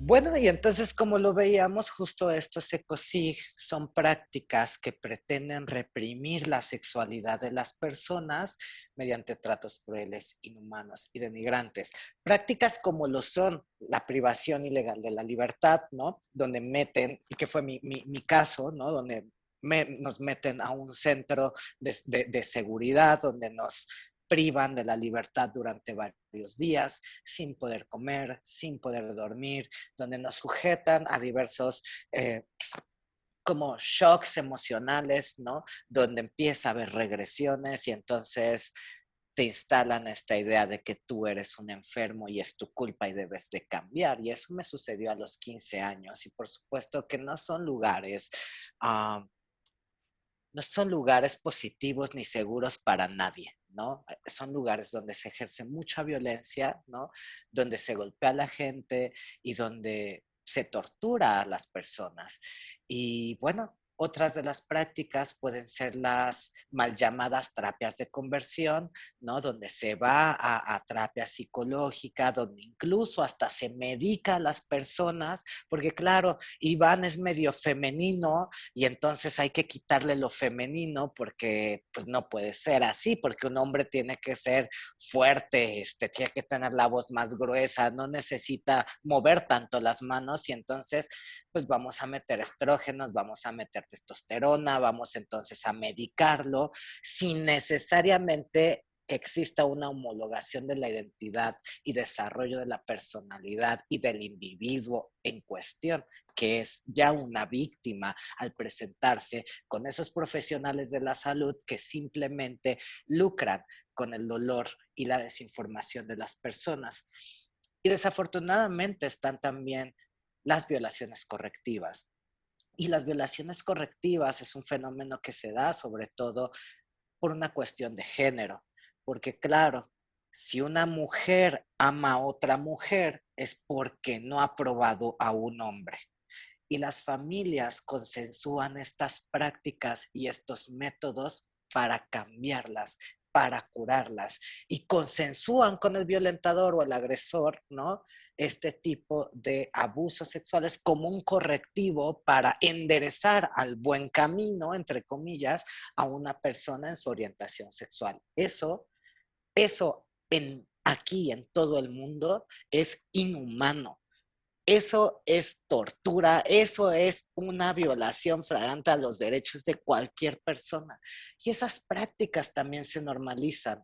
Bueno, y entonces como lo veíamos, justo estos ECOSIG son prácticas que pretenden reprimir la sexualidad de las personas mediante tratos crueles, inhumanos y denigrantes. Prácticas como lo son la privación ilegal de la libertad, ¿no? Donde meten, y que fue mi caso, ¿no? Donde nos meten a un centro de seguridad, donde nos privan de la libertad durante varios días, sin poder comer, sin poder dormir, donde nos sujetan a diversos como shocks emocionales, ¿no? Donde empieza a haber regresiones y entonces te instalan esta idea de que tú eres un enfermo y es tu culpa y debes de cambiar. Y eso me sucedió a los 15 años y por supuesto que no son lugares positivos ni seguros para nadie, ¿no? Son lugares donde se ejerce mucha violencia, ¿no? Donde se golpea a la gente y donde se tortura a las personas. Y bueno, Otras de las prácticas pueden ser las mal llamadas terapias de conversión, ¿no? Donde se va a terapia psicológica, donde incluso hasta se medica a las personas, porque claro, Iván es medio femenino y entonces hay que quitarle lo femenino porque pues, no puede ser así, porque un hombre tiene que ser fuerte, tiene que tener la voz más gruesa, no necesita mover tanto las manos y entonces pues vamos a meter estrógenos, vamos a meter testosterona, vamos entonces a medicarlo sin necesariamente que exista una homologación de la identidad y desarrollo de la personalidad y del individuo en cuestión, que es ya una víctima al presentarse con esos profesionales de la salud que simplemente lucran con el dolor y la desinformación de las personas. Y desafortunadamente están también las violaciones correctivas. Y las violaciones correctivas es un fenómeno que se da sobre todo por una cuestión de género. Porque claro, si una mujer ama a otra mujer es porque no ha probado a un hombre. Y las familias consensúan estas prácticas y estos métodos para cambiarlas, para curarlas y consensúan con el violentador o el agresor, ¿no? Este tipo de abusos sexuales como un correctivo para enderezar al buen camino, entre comillas, a una persona en su orientación sexual. Eso aquí en todo el mundo es inhumano. Eso es tortura, eso es una violación flagrante a los derechos de cualquier persona. Y esas prácticas también se normalizan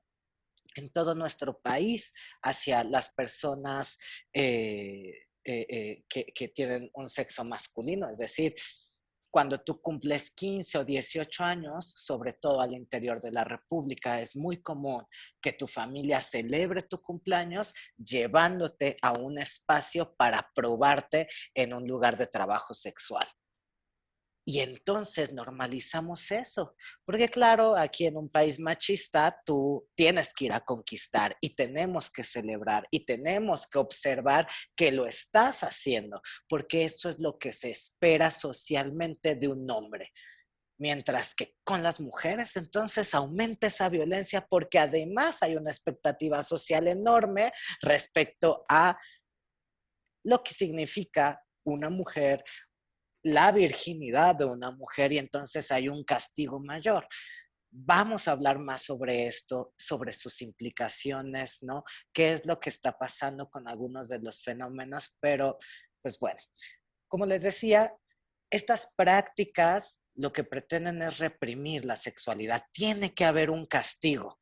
en todo nuestro país hacia las personas que tienen un sexo masculino. Es decir, cuando tú cumples 15 o 18 años, sobre todo al interior de la República, es muy común que tu familia celebre tu cumpleaños llevándote a un espacio para probarte en un lugar de trabajo sexual. Y entonces normalizamos eso, porque claro, aquí en un país machista tú tienes que ir a conquistar y tenemos que celebrar y tenemos que observar que lo estás haciendo, porque eso es lo que se espera socialmente de un hombre. Mientras que con las mujeres entonces aumenta esa violencia porque además hay una expectativa social enorme respecto a lo que significa una mujer, la virginidad de una mujer y entonces hay un castigo mayor. Vamos a hablar más sobre esto, sobre sus implicaciones, ¿no? ¿Qué es lo que está pasando con algunos de los fenómenos? Pero, pues bueno, como les decía, estas prácticas lo que pretenden es reprimir la sexualidad. Tiene que haber un castigo.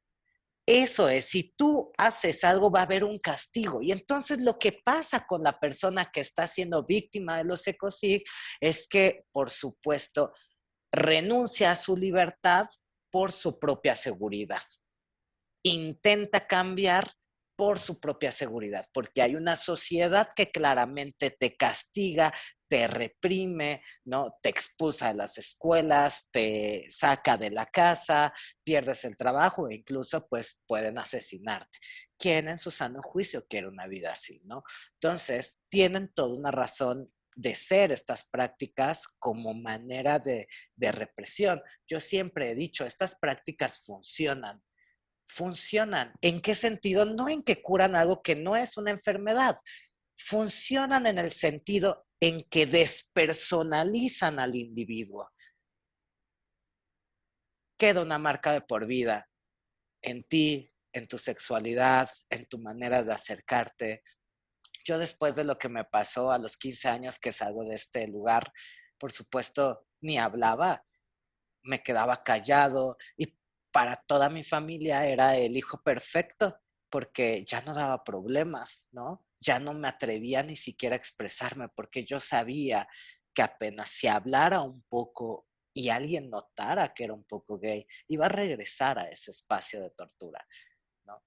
Eso es, si tú haces algo va a haber un castigo. Y entonces lo que pasa con la persona que está siendo víctima de los ECOSIG es que, por supuesto, renuncia a su libertad por su propia seguridad. Intenta cambiar por su propia seguridad, porque hay una sociedad que claramente te castiga, te reprime, ¿no? Te expulsa de las escuelas, te saca de la casa, pierdes el trabajo e incluso pues pueden asesinarte. ¿Quién en su sano juicio quiere una vida así, no? Entonces, tienen toda una razón de ser estas prácticas como manera de represión. Yo siempre he dicho, estas prácticas funcionan. Funcionan. ¿En qué sentido? No en que curan algo que no es una enfermedad. Funcionan en el sentido en que despersonalizan al individuo. Queda una marca de por vida en ti, en tu sexualidad, en tu manera de acercarte. Yo después de lo que me pasó a los 15 años que salgo de este lugar, por supuesto, ni hablaba, me quedaba callado y para toda mi familia era el hijo perfecto porque ya no daba problemas, ¿no? Ya no me atrevía ni siquiera a expresarme porque yo sabía que apenas si hablara un poco y alguien notara que era un poco gay, iba a regresar a ese espacio de tortura, ¿no?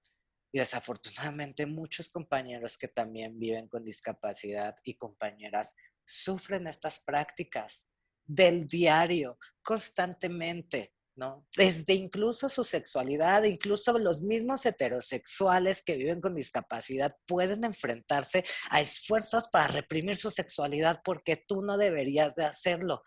Y desafortunadamente muchos compañeros que también viven con discapacidad y compañeras sufren estas prácticas del diario constantemente, ¿no? Desde incluso su sexualidad, incluso los mismos heterosexuales que viven con discapacidad pueden enfrentarse a esfuerzos para reprimir su sexualidad porque tú no deberías de hacerlo.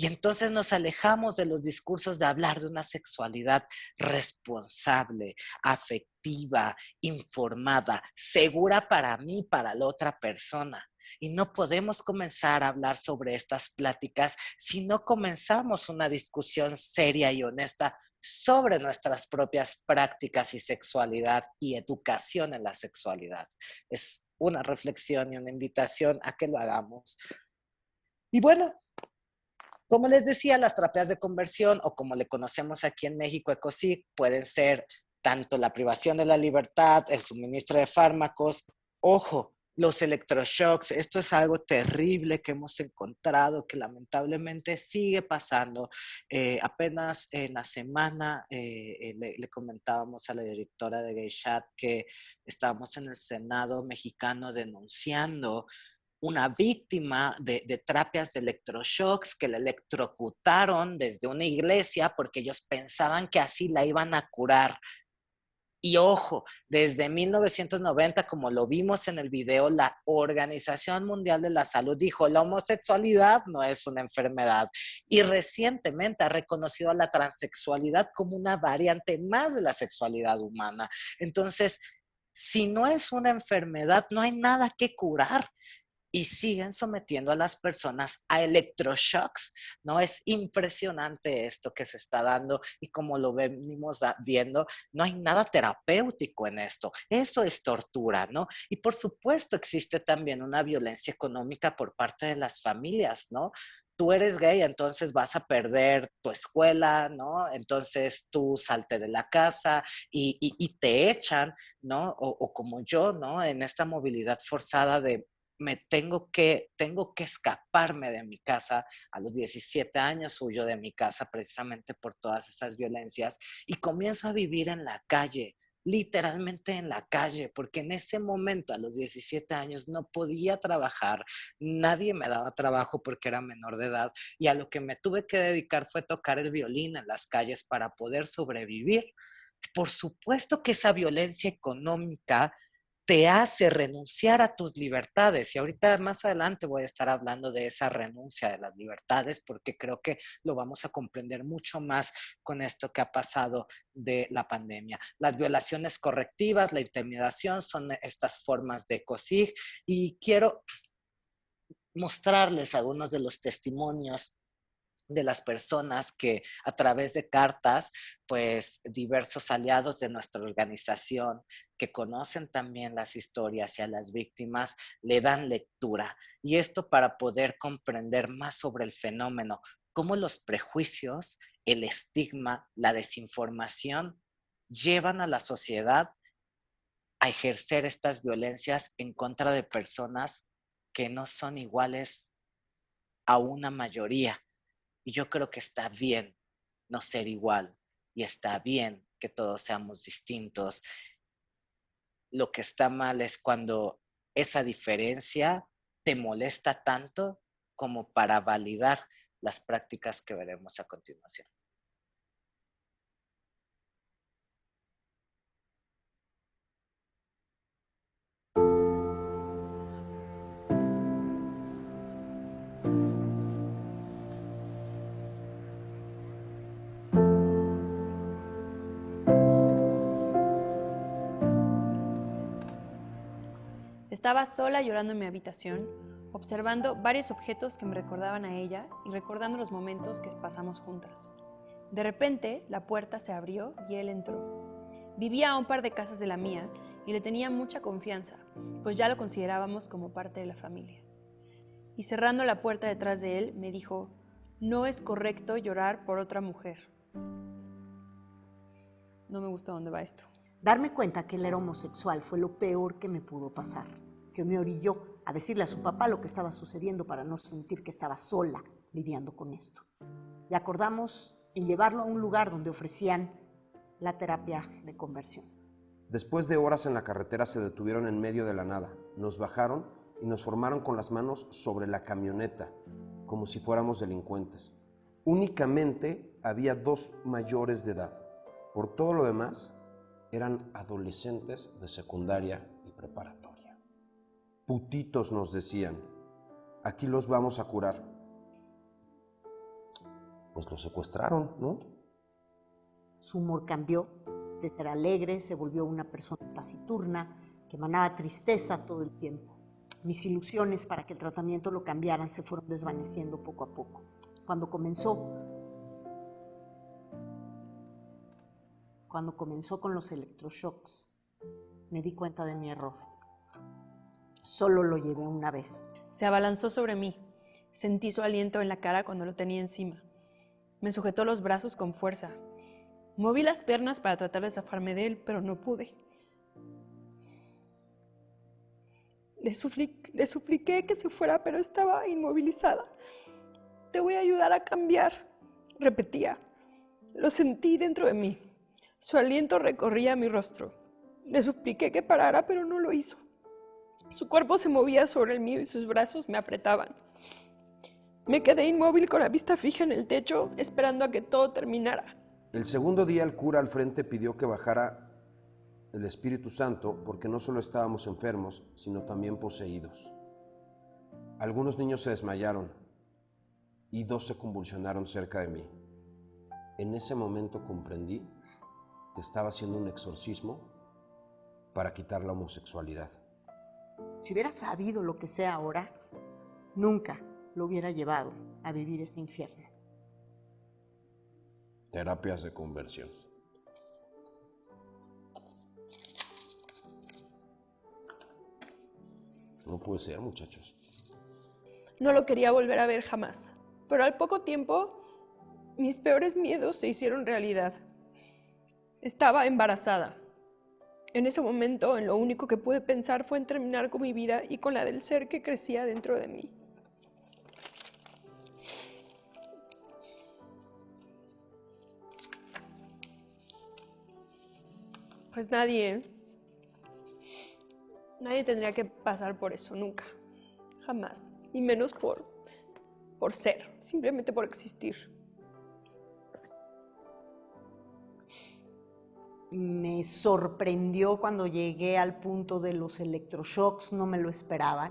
Y entonces nos alejamos de los discursos de hablar de una sexualidad responsable, afectiva, informada, segura para mí, para la otra persona. Y no podemos comenzar a hablar sobre estas pláticas si no comenzamos una discusión seria y honesta sobre nuestras propias prácticas y sexualidad y educación en la sexualidad. Es una reflexión y una invitación a que lo hagamos. Y bueno, como les decía, las terapias de conversión, o como le conocemos aquí en México, ECOSIG, pueden ser tanto la privación de la libertad, el suministro de fármacos, ojo, los electroshocks. Esto es algo terrible que hemos encontrado, que lamentablemente sigue pasando. Apenas en la semana le comentábamos a la directora de GayChat que estábamos en el Senado mexicano denunciando una víctima de terapias de electroshocks que la electrocutaron desde una iglesia porque ellos pensaban que así la iban a curar. Y ojo, desde 1990, como lo vimos en el video, la Organización Mundial de la Salud dijo, la homosexualidad no es una enfermedad. Y recientemente ha reconocido a la transexualidad como una variante más de la sexualidad humana. Entonces, si no es una enfermedad, no hay nada que curar. Y siguen sometiendo a las personas a electroshocks, ¿no? Es impresionante esto que se está dando y como lo venimos viendo, no hay nada terapéutico en esto. Eso es tortura, ¿no? Y por supuesto existe también una violencia económica por parte de las familias, ¿no? Tú eres gay, entonces vas a perder tu escuela, ¿no? Entonces tú salte de la casa y te echan, ¿no? O como yo, ¿no? En esta movilidad forzada de tengo que escaparme de mi casa. A los 17 años huyo de mi casa precisamente por todas esas violencias y comienzo a vivir en la calle, literalmente en la calle, porque en ese momento a los 17 años no podía trabajar, nadie me daba trabajo porque era menor de edad y a lo que me tuve que dedicar fue tocar el violín en las calles para poder sobrevivir. Por supuesto que esa violencia económica te hace renunciar a tus libertades. Y ahorita más adelante voy a estar hablando de esa renuncia de las libertades porque creo que lo vamos a comprender mucho más con esto que ha pasado de la pandemia. Las violaciones correctivas, la intimidación son estas formas de ECOSIG y quiero mostrarles algunos de los testimonios de las personas que a través de cartas, pues diversos aliados de nuestra organización que conocen también las historias y a las víctimas le dan lectura. Y esto para poder comprender más sobre el fenómeno, cómo los prejuicios, el estigma, la desinformación llevan a la sociedad a ejercer estas violencias en contra de personas que no son iguales a una mayoría. Y yo creo que está bien no ser igual y está bien que todos seamos distintos. Lo que está mal es cuando esa diferencia te molesta tanto como para validar las prácticas que veremos a continuación. Estaba sola llorando en mi habitación, observando varios objetos que me recordaban a ella y recordando los momentos que pasamos juntas. De repente, la puerta se abrió y él entró. Vivía a un par de casas de la mía y le tenía mucha confianza, pues ya lo considerábamos como parte de la familia. Y cerrando la puerta detrás de él, me dijo, no es correcto llorar por otra mujer. No me gusta dónde va esto. Darme cuenta que él era homosexual fue lo peor que me pudo pasar, que me orilló a decirle a su papá lo que estaba sucediendo para no sentir que estaba sola lidiando con esto. Y acordamos en llevarlo a un lugar donde ofrecían la terapia de conversión. Después de horas en la carretera se detuvieron en medio de la nada, nos bajaron y nos formaron con las manos sobre la camioneta, como si fuéramos delincuentes. Únicamente había 2 mayores de edad. Por todo lo demás, eran adolescentes de secundaria y preparatoria. Putitos nos decían, aquí los vamos a curar. pues lo secuestraron, ¿no? Su humor cambió, de ser alegre se volvió una persona taciturna que emanaba tristeza todo el tiempo. Mis ilusiones para que el tratamiento lo cambiaran se fueron desvaneciendo poco a poco. Cuando comenzó con los electroshocks, me di cuenta de mi error. Solo lo llevé una vez. Se abalanzó sobre mí. Sentí su aliento en la cara cuando lo tenía encima. Me sujetó los brazos con fuerza. Moví las piernas para tratar de zafarme de él, pero no pude. Le supliqué que se fuera, pero estaba inmovilizada. Te voy a ayudar a cambiar, repetía. Lo sentí dentro de mí. Su aliento recorría mi rostro. Le supliqué que parara, pero no lo hizo. Su cuerpo se movía sobre el mío y sus brazos me apretaban. Me quedé inmóvil con la vista fija en el techo, esperando a que todo terminara. El segundo día el cura al frente pidió que bajara el Espíritu Santo porque no solo estábamos enfermos, sino también poseídos. Algunos niños se desmayaron y 2 se convulsionaron cerca de mí. En ese momento comprendí que estaba haciendo un exorcismo para quitar la homosexualidad. Si hubiera sabido lo que sé ahora, nunca lo hubiera llevado a vivir ese infierno. Terapias de conversión. No puede ser, muchachos. No lo quería volver a ver jamás, pero al poco tiempo, mis peores miedos se hicieron realidad. Estaba embarazada. En ese momento, en lo único que pude pensar fue en terminar con mi vida y con la del ser que crecía dentro de mí. Pues nadie tendría que pasar por eso, nunca, jamás, y menos por ser, simplemente por existir. Me sorprendió cuando llegué al punto de los electroshocks, no me lo esperaba,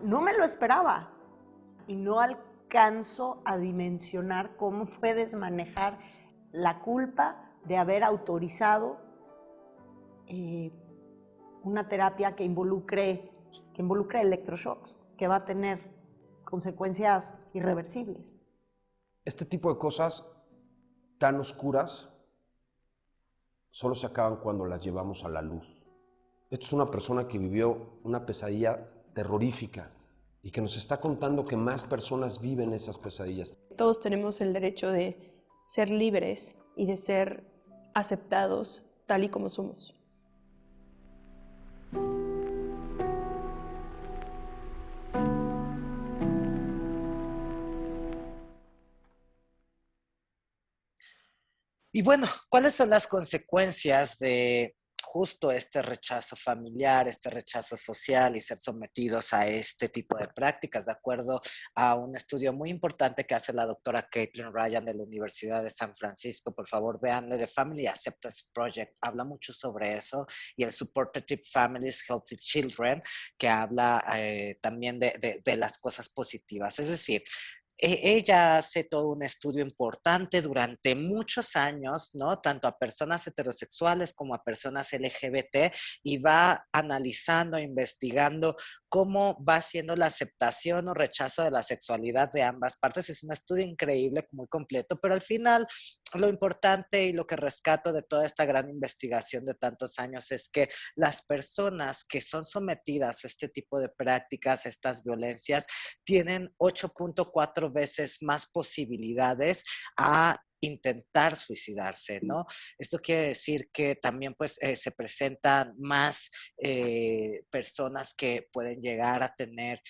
y no alcanzo a dimensionar cómo puedes manejar la culpa de haber autorizado una terapia que involucre electroshocks, que va a tener consecuencias irreversibles. Este tipo de cosas tan oscuras solo se acaban cuando las llevamos a la luz. Esto es una persona que vivió una pesadilla terrorífica y que nos está contando que más personas viven esas pesadillas. Todos tenemos el derecho de ser libres y de ser aceptados tal y como somos. Y bueno, ¿cuáles son las consecuencias de justo este rechazo familiar, este rechazo social y ser sometidos a este tipo de prácticas? De acuerdo a un estudio muy importante que hace la doctora Caitlin Ryan de la Universidad de San Francisco, por favor véanle, The Family Acceptance Project, habla mucho sobre eso, y el Supportive Families, Healthy Children, que habla también de las cosas positivas. Es decir, ella hace todo un estudio importante durante muchos años, ¿no? Tanto a personas heterosexuales como a personas LGBT, y va analizando, investigando cómo va siendo la aceptación o rechazo de la sexualidad de ambas partes. Es un estudio increíble, muy completo, pero al final lo importante y lo que rescato de toda esta gran investigación de tantos años es que las personas que son sometidas a este tipo de prácticas, estas violencias, tienen 8.4 veces más posibilidades a intentar suicidarse, ¿no? Esto quiere decir que también pues se presentan más personas que pueden llegar a tener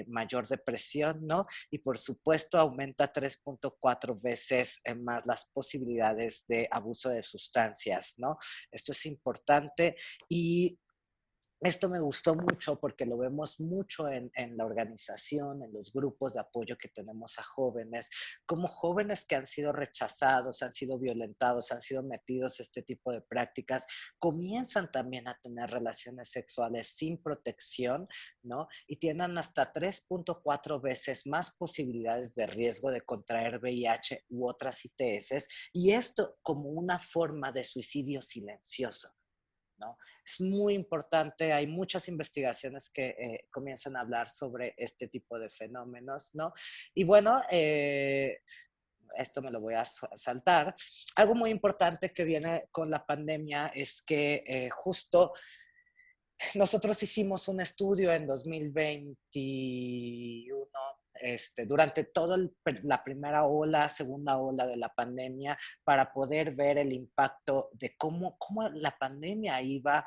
mayor depresión, ¿no? Y por supuesto aumenta 3.4 veces más las posibilidades de abuso de sustancias, ¿no? Esto es importante y Esto me gustó mucho porque lo vemos mucho en la organización, en los grupos de apoyo que tenemos a jóvenes, como jóvenes que han sido rechazados, han sido violentados, han sido metidos a este tipo de prácticas, comienzan también a tener relaciones sexuales sin protección, ¿no? Y tienen hasta 3.4 veces más posibilidades de riesgo de contraer VIH u otras ITS, y esto como una forma de suicidio silencioso, ¿no? Es muy importante, hay muchas investigaciones que comienzan a hablar sobre este tipo de fenómenos, ¿no? Y bueno, esto me lo voy a saltar. Algo muy importante que viene con la pandemia es que justo nosotros hicimos un estudio en 2021, durante toda la primera ola, segunda ola de la pandemia, para poder ver el impacto de cómo la pandemia iba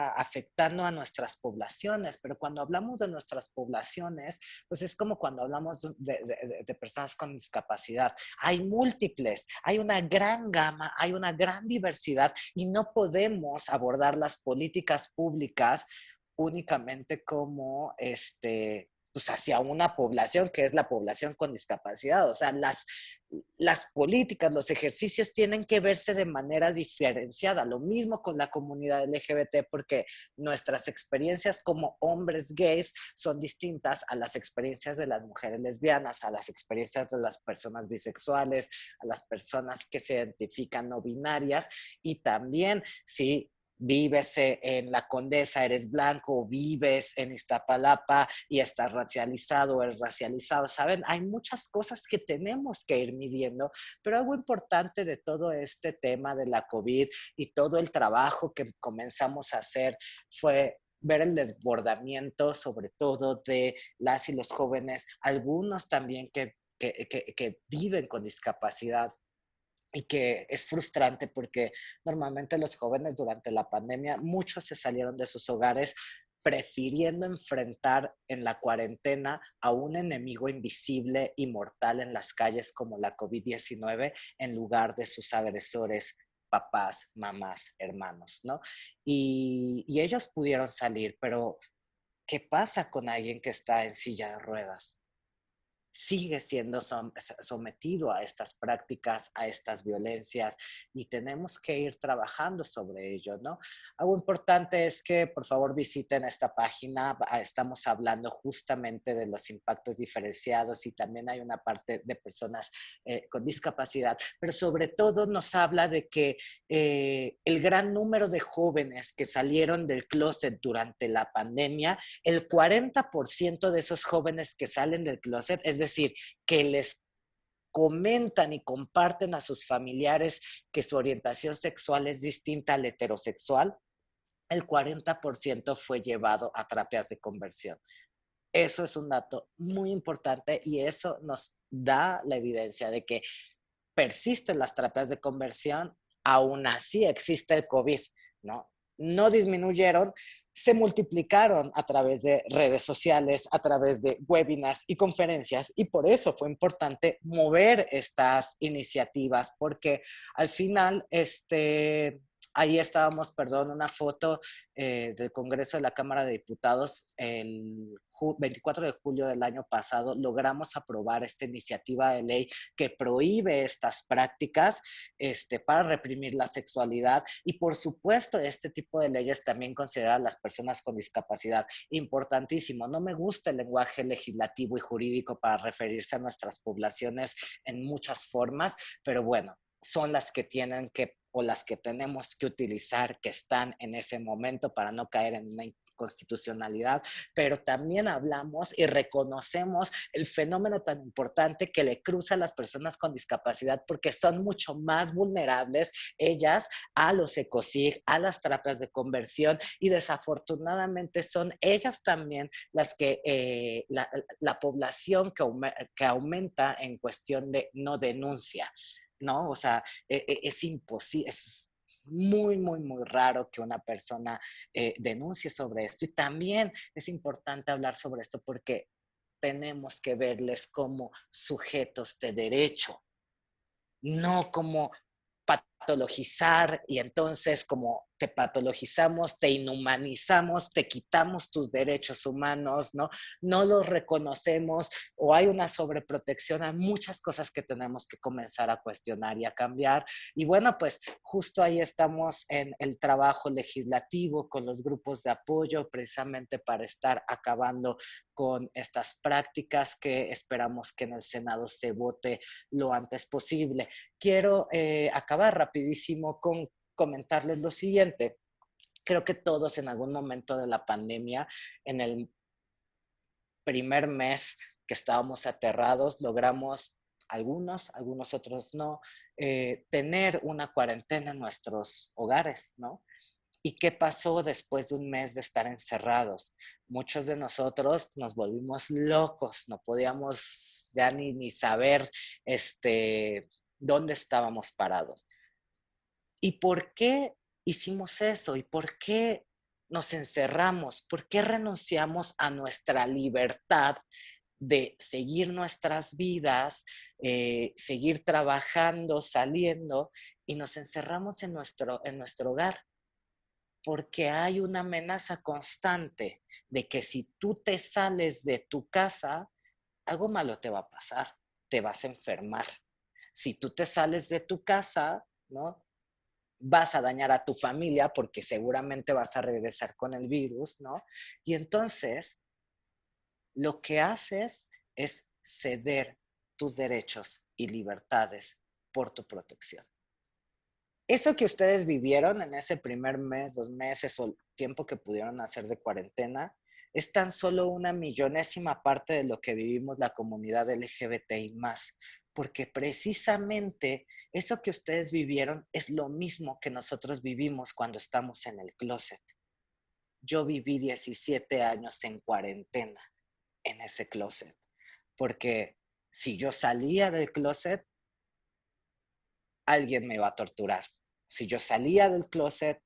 afectando a nuestras poblaciones. Pero cuando hablamos de nuestras poblaciones, pues es como cuando hablamos de personas con discapacidad. Hay múltiples, hay una gran gama, hay una gran diversidad y no podemos abordar las políticas públicas únicamente como pues hacia una población que es la población con discapacidad. O sea, las políticas, los ejercicios tienen que verse de manera diferenciada. Lo mismo con la comunidad LGBT, porque nuestras experiencias como hombres gays son distintas a las experiencias de las mujeres lesbianas, a las experiencias de las personas bisexuales, a las personas que se identifican no binarias. Y también, si vives en la Condesa, eres blanco, vives en Iztapalapa y estás racializado o eres racializado, ¿saben? Hay muchas cosas que tenemos que ir midiendo, pero algo importante de todo este tema de la COVID y todo el trabajo que comenzamos a hacer fue ver el desbordamiento, sobre todo de las y los jóvenes, algunos también que viven con discapacidad. Y que es frustrante porque normalmente los jóvenes durante la pandemia, muchos se salieron de sus hogares prefiriendo enfrentar en la cuarentena a un enemigo invisible y mortal en las calles como la COVID-19 en lugar de sus agresores, papás, mamás, hermanos, ¿no? Y ellos pudieron salir, pero ¿qué pasa con alguien que está en silla de ruedas? Sigue siendo sometido a estas prácticas, a estas violencias, y tenemos que ir trabajando sobre ello, ¿no? Algo importante es que por favor visiten esta página. Estamos hablando justamente de los impactos diferenciados y también hay una parte de personas con discapacidad, pero sobre todo nos habla de que el gran número de jóvenes que salieron del closet durante la pandemia, el 40% de esos jóvenes que salen del closet, es decir, que les comentan y comparten a sus familiares que su orientación sexual es distinta al heterosexual, el 40% fue llevado a terapias de conversión. Eso es un dato muy importante y eso nos da la evidencia de que persisten las terapias de conversión, aún así existe el COVID, ¿no? No disminuyeron, se multiplicaron a través de redes sociales, a través de webinars y conferencias, y por eso fue importante mover estas iniciativas, porque al final, ahí estábamos, una foto del Congreso de la Cámara de Diputados el 24 de julio del año pasado. Logramos aprobar esta iniciativa de ley que prohíbe estas prácticas para reprimir la sexualidad y por supuesto este tipo de leyes también considera a las personas con discapacidad. Importantísimo, no me gusta el lenguaje legislativo y jurídico para referirse a nuestras poblaciones en muchas formas, pero bueno, son las que tienen que o las que tenemos que utilizar, que están en ese momento para no caer en una inconstitucionalidad, pero también hablamos y reconocemos el fenómeno tan importante que le cruza a las personas con discapacidad porque son mucho más vulnerables ellas a los ECOSIG, a las terapias de conversión y desafortunadamente son ellas también las que la población que aumenta en cuestión de no denuncia, ¿no? O sea, es imposible, es muy, muy, muy raro que una persona denuncie sobre esto. Y también es importante hablar sobre esto porque tenemos que verles como sujetos de derecho, no como patologizar y entonces como te patologizamos, te inhumanizamos, te quitamos tus derechos humanos, ¿no? No los reconocemos o hay una sobreprotección. Hay muchas cosas que tenemos que comenzar a cuestionar y a cambiar. Y bueno, pues justo ahí estamos en el trabajo legislativo con los grupos de apoyo precisamente para estar acabando con estas prácticas que esperamos que en el Senado se vote lo antes posible. Quiero acabar rapidísimo con comentarles lo siguiente. Creo que todos en algún momento de la pandemia, en el primer mes que estábamos aterrados, logramos, algunos otros no, tener una cuarentena en nuestros hogares, ¿no? ¿Y qué pasó después de un mes de estar encerrados? Muchos de nosotros nos volvimos locos, no podíamos ya ni saber dónde estábamos parados. ¿Y por qué hicimos eso? ¿Y por qué nos encerramos? ¿Por qué renunciamos a nuestra libertad de seguir nuestras vidas, seguir trabajando, saliendo, y nos encerramos en nuestro hogar? Porque hay una amenaza constante de que si tú te sales de tu casa, algo malo te va a pasar, te vas a enfermar. Si tú te sales de tu casa, ¿no?, vas a dañar a tu familia porque seguramente vas a regresar con el virus, ¿no? Y entonces, lo que haces es ceder tus derechos y libertades por tu protección. Eso que ustedes vivieron en ese primer mes, 2 meses o el tiempo que pudieron hacer de cuarentena, es tan solo una millonésima parte de lo que vivimos la comunidad LGBTI+. Porque precisamente eso que ustedes vivieron es lo mismo que nosotros vivimos cuando estamos en el closet. Yo viví 17 años en cuarentena en ese closet, porque si yo salía del closet, alguien me iba a torturar. Si yo salía del closet,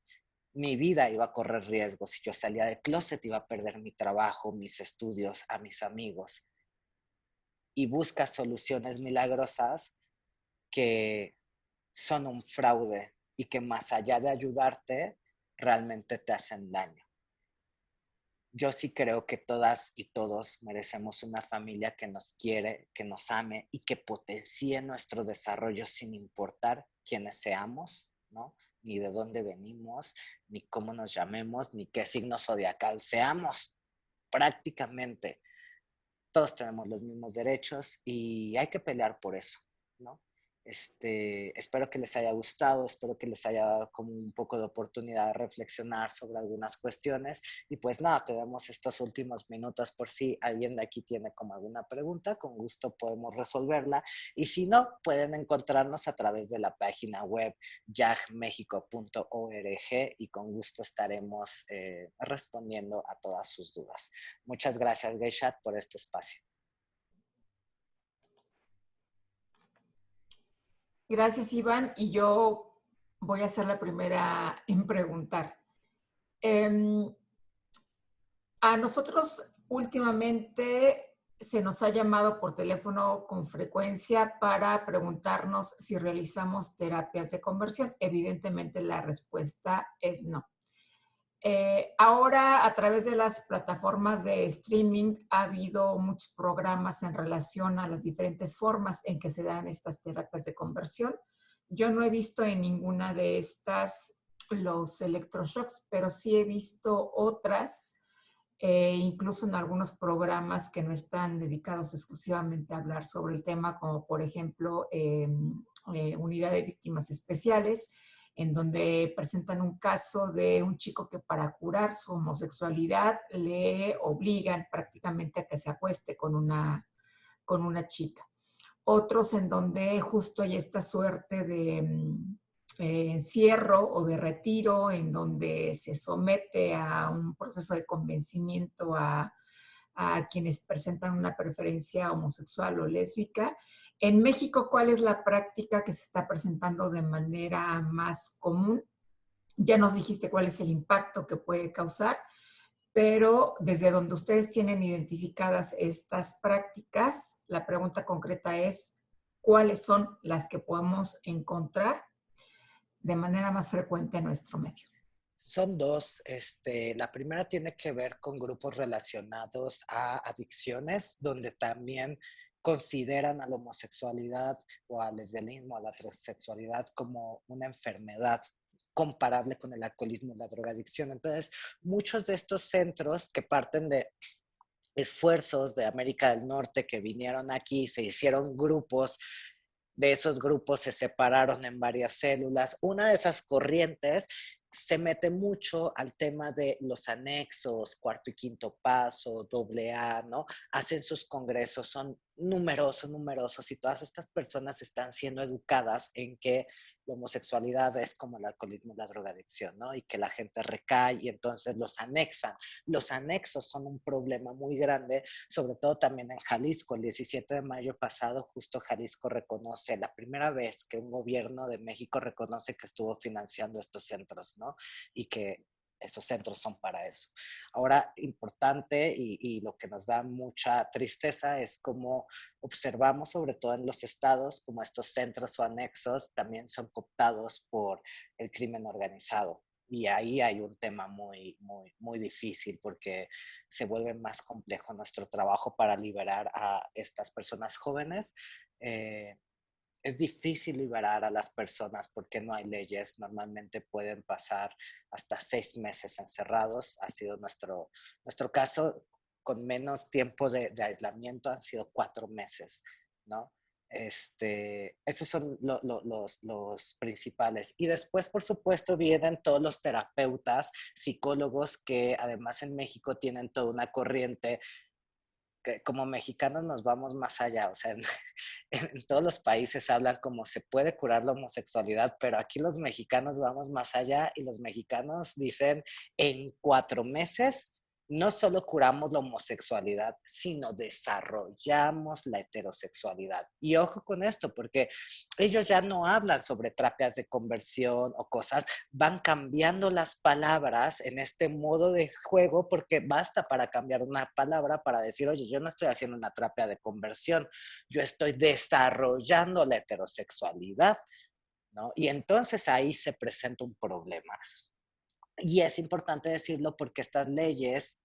mi vida iba a correr riesgo. Si yo salía del closet, iba a perder mi trabajo, mis estudios, a mis amigos. Y buscas soluciones milagrosas que son un fraude y que más allá de ayudarte, realmente te hacen daño. Yo sí creo que todas y todos merecemos una familia que nos quiere, que nos ame y que potencie nuestro desarrollo sin importar quiénes seamos, ¿no? Ni de dónde venimos, ni cómo nos llamemos, ni qué signo zodiacal seamos. Prácticamente todos tenemos los mismos derechos y hay que pelear por eso, ¿no? Espero que les haya gustado, espero que les haya dado como un poco de oportunidad de reflexionar sobre algunas cuestiones y pues nada, tenemos estos últimos minutos por si alguien de aquí tiene como alguna pregunta, con gusto podemos resolverla y si no, pueden encontrarnos a través de la página web yagmexico.org y con gusto estaremos respondiendo a todas sus dudas. Muchas gracias, Geishat, por este espacio. Gracias, Iván. Y yo voy a ser la primera en preguntar. A nosotros últimamente se nos ha llamado por teléfono con frecuencia para preguntarnos si realizamos terapias de conversión. Evidentemente la respuesta es no. Ahora, a través de las plataformas de streaming, ha habido muchos programas en relación a las diferentes formas en que se dan estas terapias de conversión. Yo no he visto en ninguna de estas los electroshocks, pero sí he visto otras, incluso en algunos programas que no están dedicados exclusivamente a hablar sobre el tema, como por ejemplo Unidad de Víctimas Especiales, en donde presentan un caso de un chico que para curar su homosexualidad le obligan prácticamente a que se acueste con una chica. Otros en donde justo hay esta suerte de encierro o de retiro, en donde se somete a un proceso de convencimiento a quienes presentan una preferencia homosexual o lésbica. En México, ¿cuál es la práctica que se está presentando de manera más común? Ya nos dijiste cuál es el impacto que puede causar, pero desde donde ustedes tienen identificadas estas prácticas, la pregunta concreta es, ¿cuáles son las que podemos encontrar? de manera más frecuente en nuestro medio? Son dos. La primera tiene que ver con grupos relacionados a adicciones, donde también consideran a la homosexualidad o al lesbianismo, a la transexualidad como una enfermedad comparable con el alcoholismo y la drogadicción. Entonces, muchos de estos centros que parten de esfuerzos de América del Norte que vinieron aquí, se hicieron grupos, de esos grupos se separaron en varias células. Una de esas corrientes se mete mucho al tema de los anexos, cuarto y quinto paso, AA, ¿no? Hacen sus congresos, son numerosos, y todas estas personas están siendo educadas en que la homosexualidad es como el alcoholismo y la drogadicción, ¿no? Y que la gente recae y entonces los anexan. Los anexos son un problema muy grande, sobre todo también en Jalisco. El 17 de mayo pasado, justo Jalisco reconoce, la primera vez que un gobierno de México reconoce que estuvo financiando estos centros, ¿no? Y que esos centros son para eso. Ahora, importante y lo que nos da mucha tristeza es cómo observamos, sobre todo en los estados, como estos centros o anexos también son cooptados por el crimen organizado. Y ahí hay un tema muy difícil porque se vuelve más complejo nuestro trabajo para liberar a estas personas jóvenes. Es difícil liberar a las personas porque no hay leyes. Normalmente pueden pasar hasta 6 meses encerrados. Ha sido nuestro caso con menos tiempo de aislamiento, han sido 4 meses, ¿no? Esos son los principales. Y después, por supuesto, vienen todos los terapeutas, psicólogos que además en México tienen toda una corriente que como mexicanos nos vamos más allá, o sea, en todos los países hablan como se puede curar la homosexualidad, pero aquí los mexicanos vamos más allá y los mexicanos dicen en 4 meses no solo curamos la homosexualidad, sino desarrollamos la heterosexualidad. Y ojo con esto, porque ellos ya no hablan sobre terapias de conversión o cosas, van cambiando las palabras en este modo de juego, porque basta para cambiar una palabra para decir, oye, yo no estoy haciendo una terapia de conversión, yo estoy desarrollando la heterosexualidad, ¿no? Y entonces ahí se presenta un problema. Y es importante decirlo porque estas leyes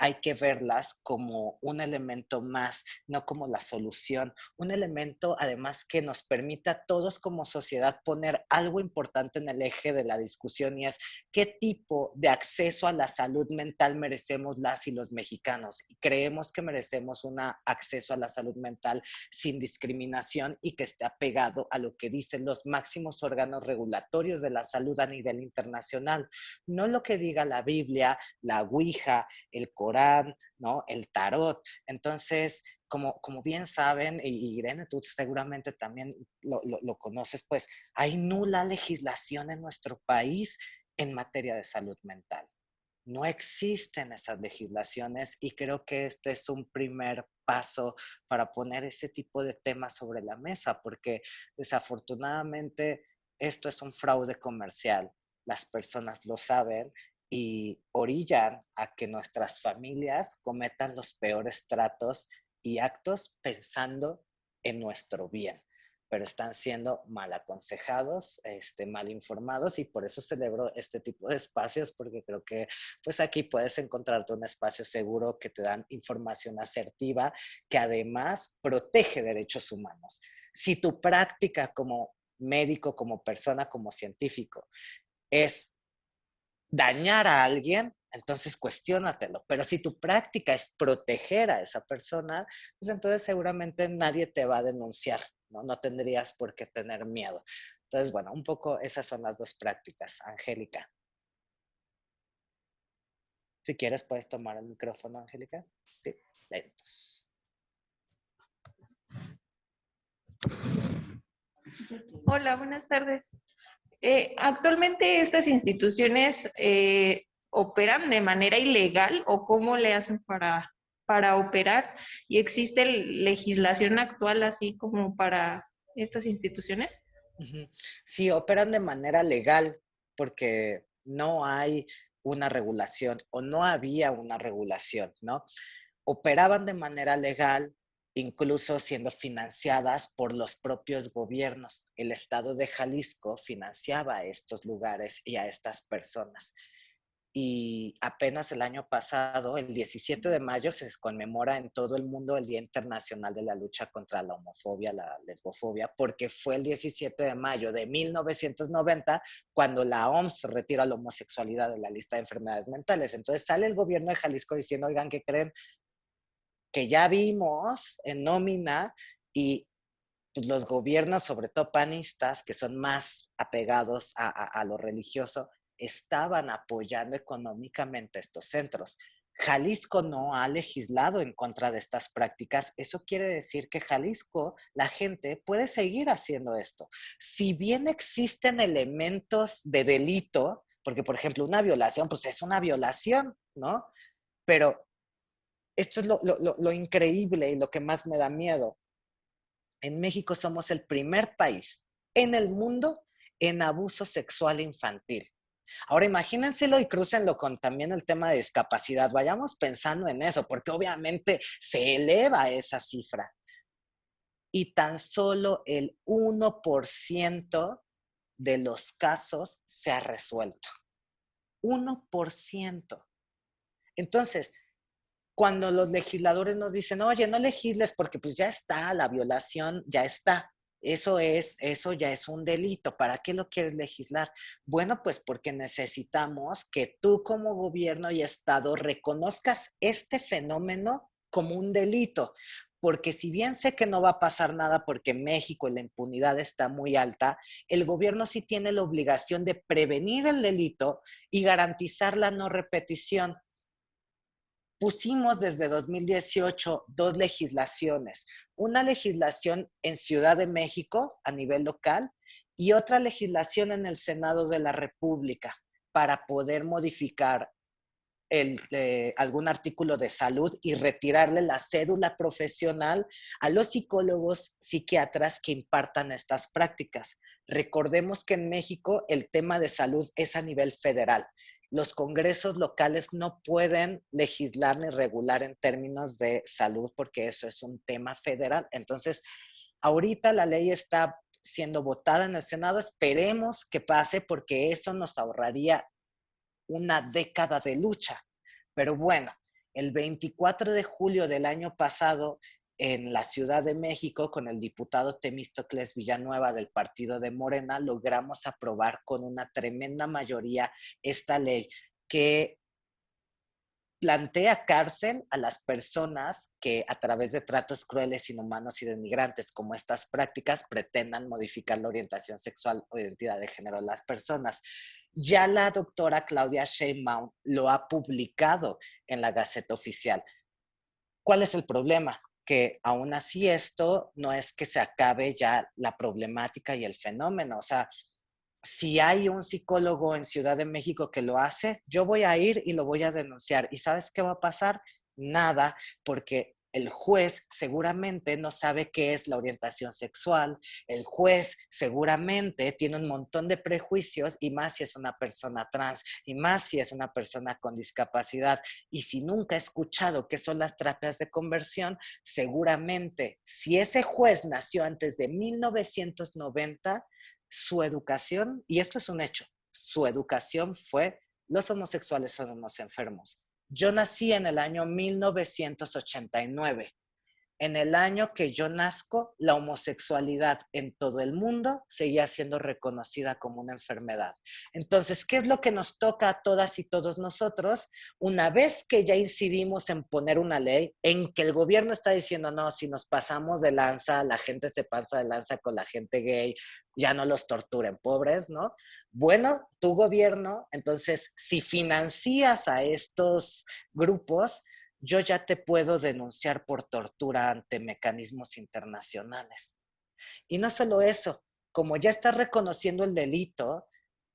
hay que verlas como un elemento más, no como la solución. Un elemento, además, que nos permita a todos como sociedad poner algo importante en el eje de la discusión y es qué tipo de acceso a la salud mental merecemos las y los mexicanos. Y creemos que merecemos un acceso a la salud mental sin discriminación y que esté apegado a lo que dicen los máximos órganos regulatorios de la salud a nivel internacional. No lo que diga la Biblia, la Ouija, el Corán, ¿no? El tarot. Entonces, como bien saben, y Irene, tú seguramente también lo conoces, pues hay nula legislación en nuestro país en materia de salud mental. No existen esas legislaciones y creo que este es un primer paso para poner ese tipo de temas sobre la mesa, porque desafortunadamente esto es un fraude comercial. Las personas lo saben y orillan a que nuestras familias cometan los peores tratos y actos pensando en nuestro bien, pero están siendo mal aconsejados, mal informados, y por eso celebro este tipo de espacios, porque creo que pues aquí puedes encontrarte un espacio seguro que te dan información asertiva, que además protege derechos humanos. Si tu práctica como médico, como persona, como científico es dañar a alguien, entonces cuestiónatelo. Pero si tu práctica es proteger a esa persona, pues entonces seguramente nadie te va a denunciar, ¿no? No tendrías por qué tener miedo. Entonces, bueno, un poco esas son las dos prácticas. Angélica. Si quieres, puedes tomar el micrófono, Angélica. Sí, lentos. Hola, buenas tardes. ¿Actualmente estas instituciones operan de manera ilegal o cómo le hacen para operar? ¿Y existe legislación actual así como para estas instituciones? Sí, operan de manera legal porque no hay una regulación o no había una regulación, ¿no? Operaban de manera legal incluso siendo financiadas por los propios gobiernos. El estado de Jalisco financiaba a estos lugares y a estas personas. Y apenas el año pasado, el 17 de mayo, se conmemora en todo el mundo el Día Internacional de la Lucha contra la Homofobia, la Lesbofobia, porque fue el 17 de mayo de 1990 cuando la OMS retiró la homosexualidad de la lista de enfermedades mentales. Entonces sale el gobierno de Jalisco diciendo, oigan, ¿qué creen? Que ya vimos en nómina y pues, los gobiernos, sobre todo panistas, que son más apegados a lo religioso, estaban apoyando económicamente estos centros. Jalisco no ha legislado en contra de estas prácticas. Eso quiere decir que Jalisco, la gente puede seguir haciendo esto. Si bien existen elementos de delito, porque por ejemplo una violación, pues es una violación, ¿no? Pero esto es lo increíble y lo que más me da miedo. En México somos el primer país en el mundo en abuso sexual infantil. Ahora imagínenselo y crúcenlo con también el tema de discapacidad. Vayamos pensando en eso, porque obviamente se eleva esa cifra. Y tan solo el 1% de los casos se ha resuelto. 1%. Entonces, cuando los legisladores nos dicen, oye, no legisles porque pues ya está, la violación ya está. Eso ya es un delito. ¿Para qué lo quieres legislar? Bueno, pues porque necesitamos que tú como gobierno y Estado reconozcas este fenómeno como un delito. Porque si bien sé que no va a pasar nada porque en México la impunidad está muy alta, el gobierno sí tiene la obligación de prevenir el delito y garantizar la no repetición. Pusimos desde 2018 dos legislaciones. Una legislación en Ciudad de México a nivel local y otra legislación en el Senado de la República para poder modificar algún artículo de salud y retirarle la cédula profesional a los psicólogos, psiquiatras que impartan estas prácticas. Recordemos que en México el tema de salud es a nivel federal. Los congresos locales no pueden legislar ni regular en términos de salud porque eso es un tema federal. Entonces, ahorita la ley está siendo votada en el Senado. Esperemos que pase porque eso nos ahorraría una década de lucha. Pero bueno, el 24 de julio del año pasado, en la Ciudad de México, con el diputado Temístocles Villanueva del partido de Morena, logramos aprobar con una tremenda mayoría esta ley que plantea cárcel a las personas que a través de tratos crueles, inhumanos y denigrantes como estas prácticas pretendan modificar la orientación sexual o identidad de género de las personas. Ya la doctora Claudia Sheinbaum lo ha publicado en la Gaceta Oficial. ¿Cuál es el problema? Que aún así esto no es que se acabe ya la problemática y el fenómeno. O sea, si hay un psicólogo en Ciudad de México que lo hace, yo voy a ir y lo voy a denunciar. ¿Y sabes qué va a pasar? Nada, porque el juez seguramente no sabe qué es la orientación sexual. El juez seguramente tiene un montón de prejuicios y más si es una persona trans y más si es una persona con discapacidad. Y si nunca ha escuchado qué son las terapias de conversión, seguramente si ese juez nació antes de 1990, su educación, y esto es un hecho, su educación fue: los homosexuales son unos enfermos. Yo nací en el año 1989. En el año que yo nazco, la homosexualidad en todo el mundo seguía siendo reconocida como una enfermedad. Entonces, ¿qué es lo que nos toca a todas y todos nosotros? Una vez que ya incidimos en poner una ley, en que el gobierno está diciendo, no, si nos pasamos de lanza, la gente se pasa de lanza con la gente gay, ya no los torturen, pobres, ¿no? Bueno, tu gobierno, entonces, si financias a estos grupos, yo ya te puedo denunciar por tortura ante mecanismos internacionales. Y no solo eso, como ya estás reconociendo el delito,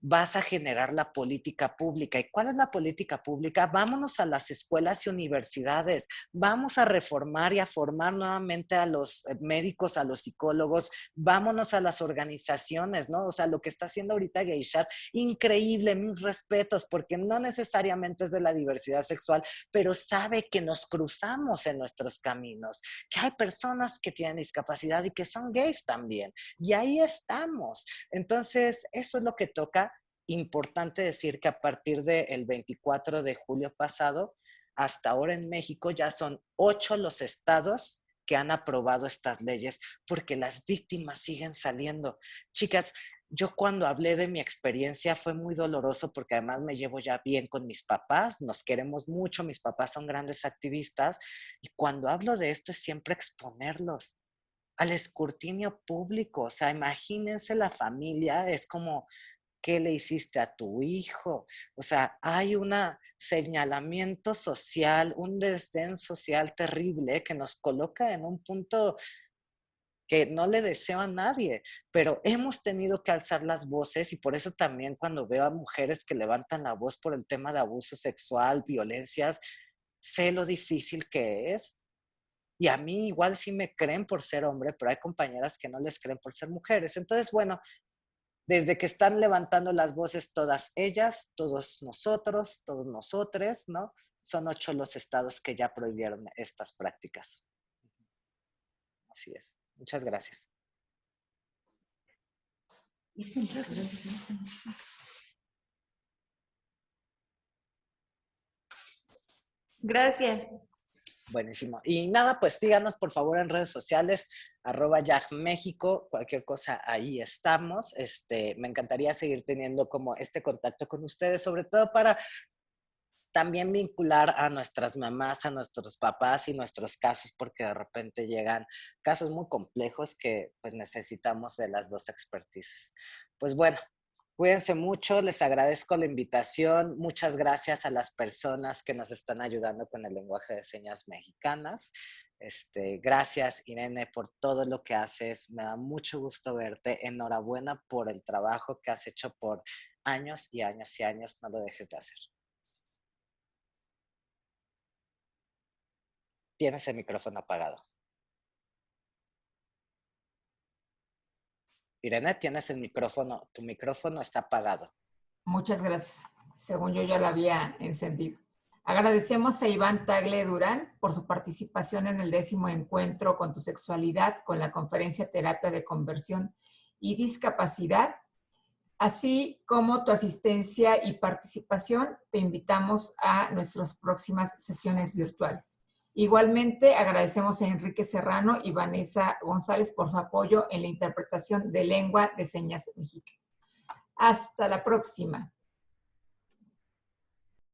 vas a generar la política pública. ¿Y cuál es la política pública? Vámonos a las escuelas y universidades, vamos a reformar y a formar nuevamente a los médicos, a los psicólogos, vámonos a las organizaciones, ¿no? O sea, lo que está haciendo ahorita Geishat, increíble, mis respetos, porque no necesariamente es de la diversidad sexual, pero sabe que nos cruzamos en nuestros caminos, que hay personas que tienen discapacidad y que son gays también, y ahí estamos. Entonces, eso es lo que toca. Importante decir que a partir del 24 de julio pasado, hasta ahora en México ya son 8 los estados que han aprobado estas leyes, porque las víctimas siguen saliendo. Chicas, yo cuando hablé de mi experiencia fue muy doloroso, porque además me llevo ya bien con mis papás, nos queremos mucho, mis papás son grandes activistas, y cuando hablo de esto es siempre exponerlos al escrutinio público. O sea, imagínense la familia, es como, ¿qué le hiciste a tu hijo? O sea, hay un señalamiento social, un desdén social terrible que nos coloca en un punto que no le deseo a nadie, pero hemos tenido que alzar las voces, y por eso también cuando veo a mujeres que levantan la voz por el tema de abuso sexual, violencias, sé lo difícil que es. Y a mí igual sí me creen por ser hombre, pero hay compañeras que no les creen por ser mujeres. Entonces, bueno, desde que están levantando las voces todas ellas, todos nosotros, todos nosotres, ¿no? Son 8 los estados que ya prohibieron estas prácticas. Así es. Muchas gracias. Muchas gracias. Gracias. Buenísimo. Y nada, pues síganos por favor en redes sociales, @YagMéxico, cualquier cosa ahí estamos. Me encantaría seguir teniendo como este contacto con ustedes, sobre todo para también vincular a nuestras mamás, a nuestros papás y nuestros casos, porque de repente llegan casos muy complejos que pues necesitamos de las dos expertices. Pues bueno, cuídense mucho, les agradezco la invitación, muchas gracias a las personas que nos están ayudando con el lenguaje de señas mexicanas. Gracias, Irene, por todo lo que haces, me da mucho gusto verte, enhorabuena por el trabajo que has hecho por años y años y años, no lo dejes de hacer. Tienes el micrófono apagado. Irene, tienes el micrófono, tu micrófono está apagado. Muchas gracias. Según yo ya lo había encendido. Agradecemos a Iván Tagle Durán por su participación en el 10º encuentro con tu sexualidad con la conferencia Terapia de Conversión y Discapacidad, así como tu asistencia y participación. Te invitamos a nuestras próximas sesiones virtuales. Igualmente, agradecemos a Enrique Serrano y Vanessa González por su apoyo en la interpretación de lengua de señas mexicana. Hasta la próxima.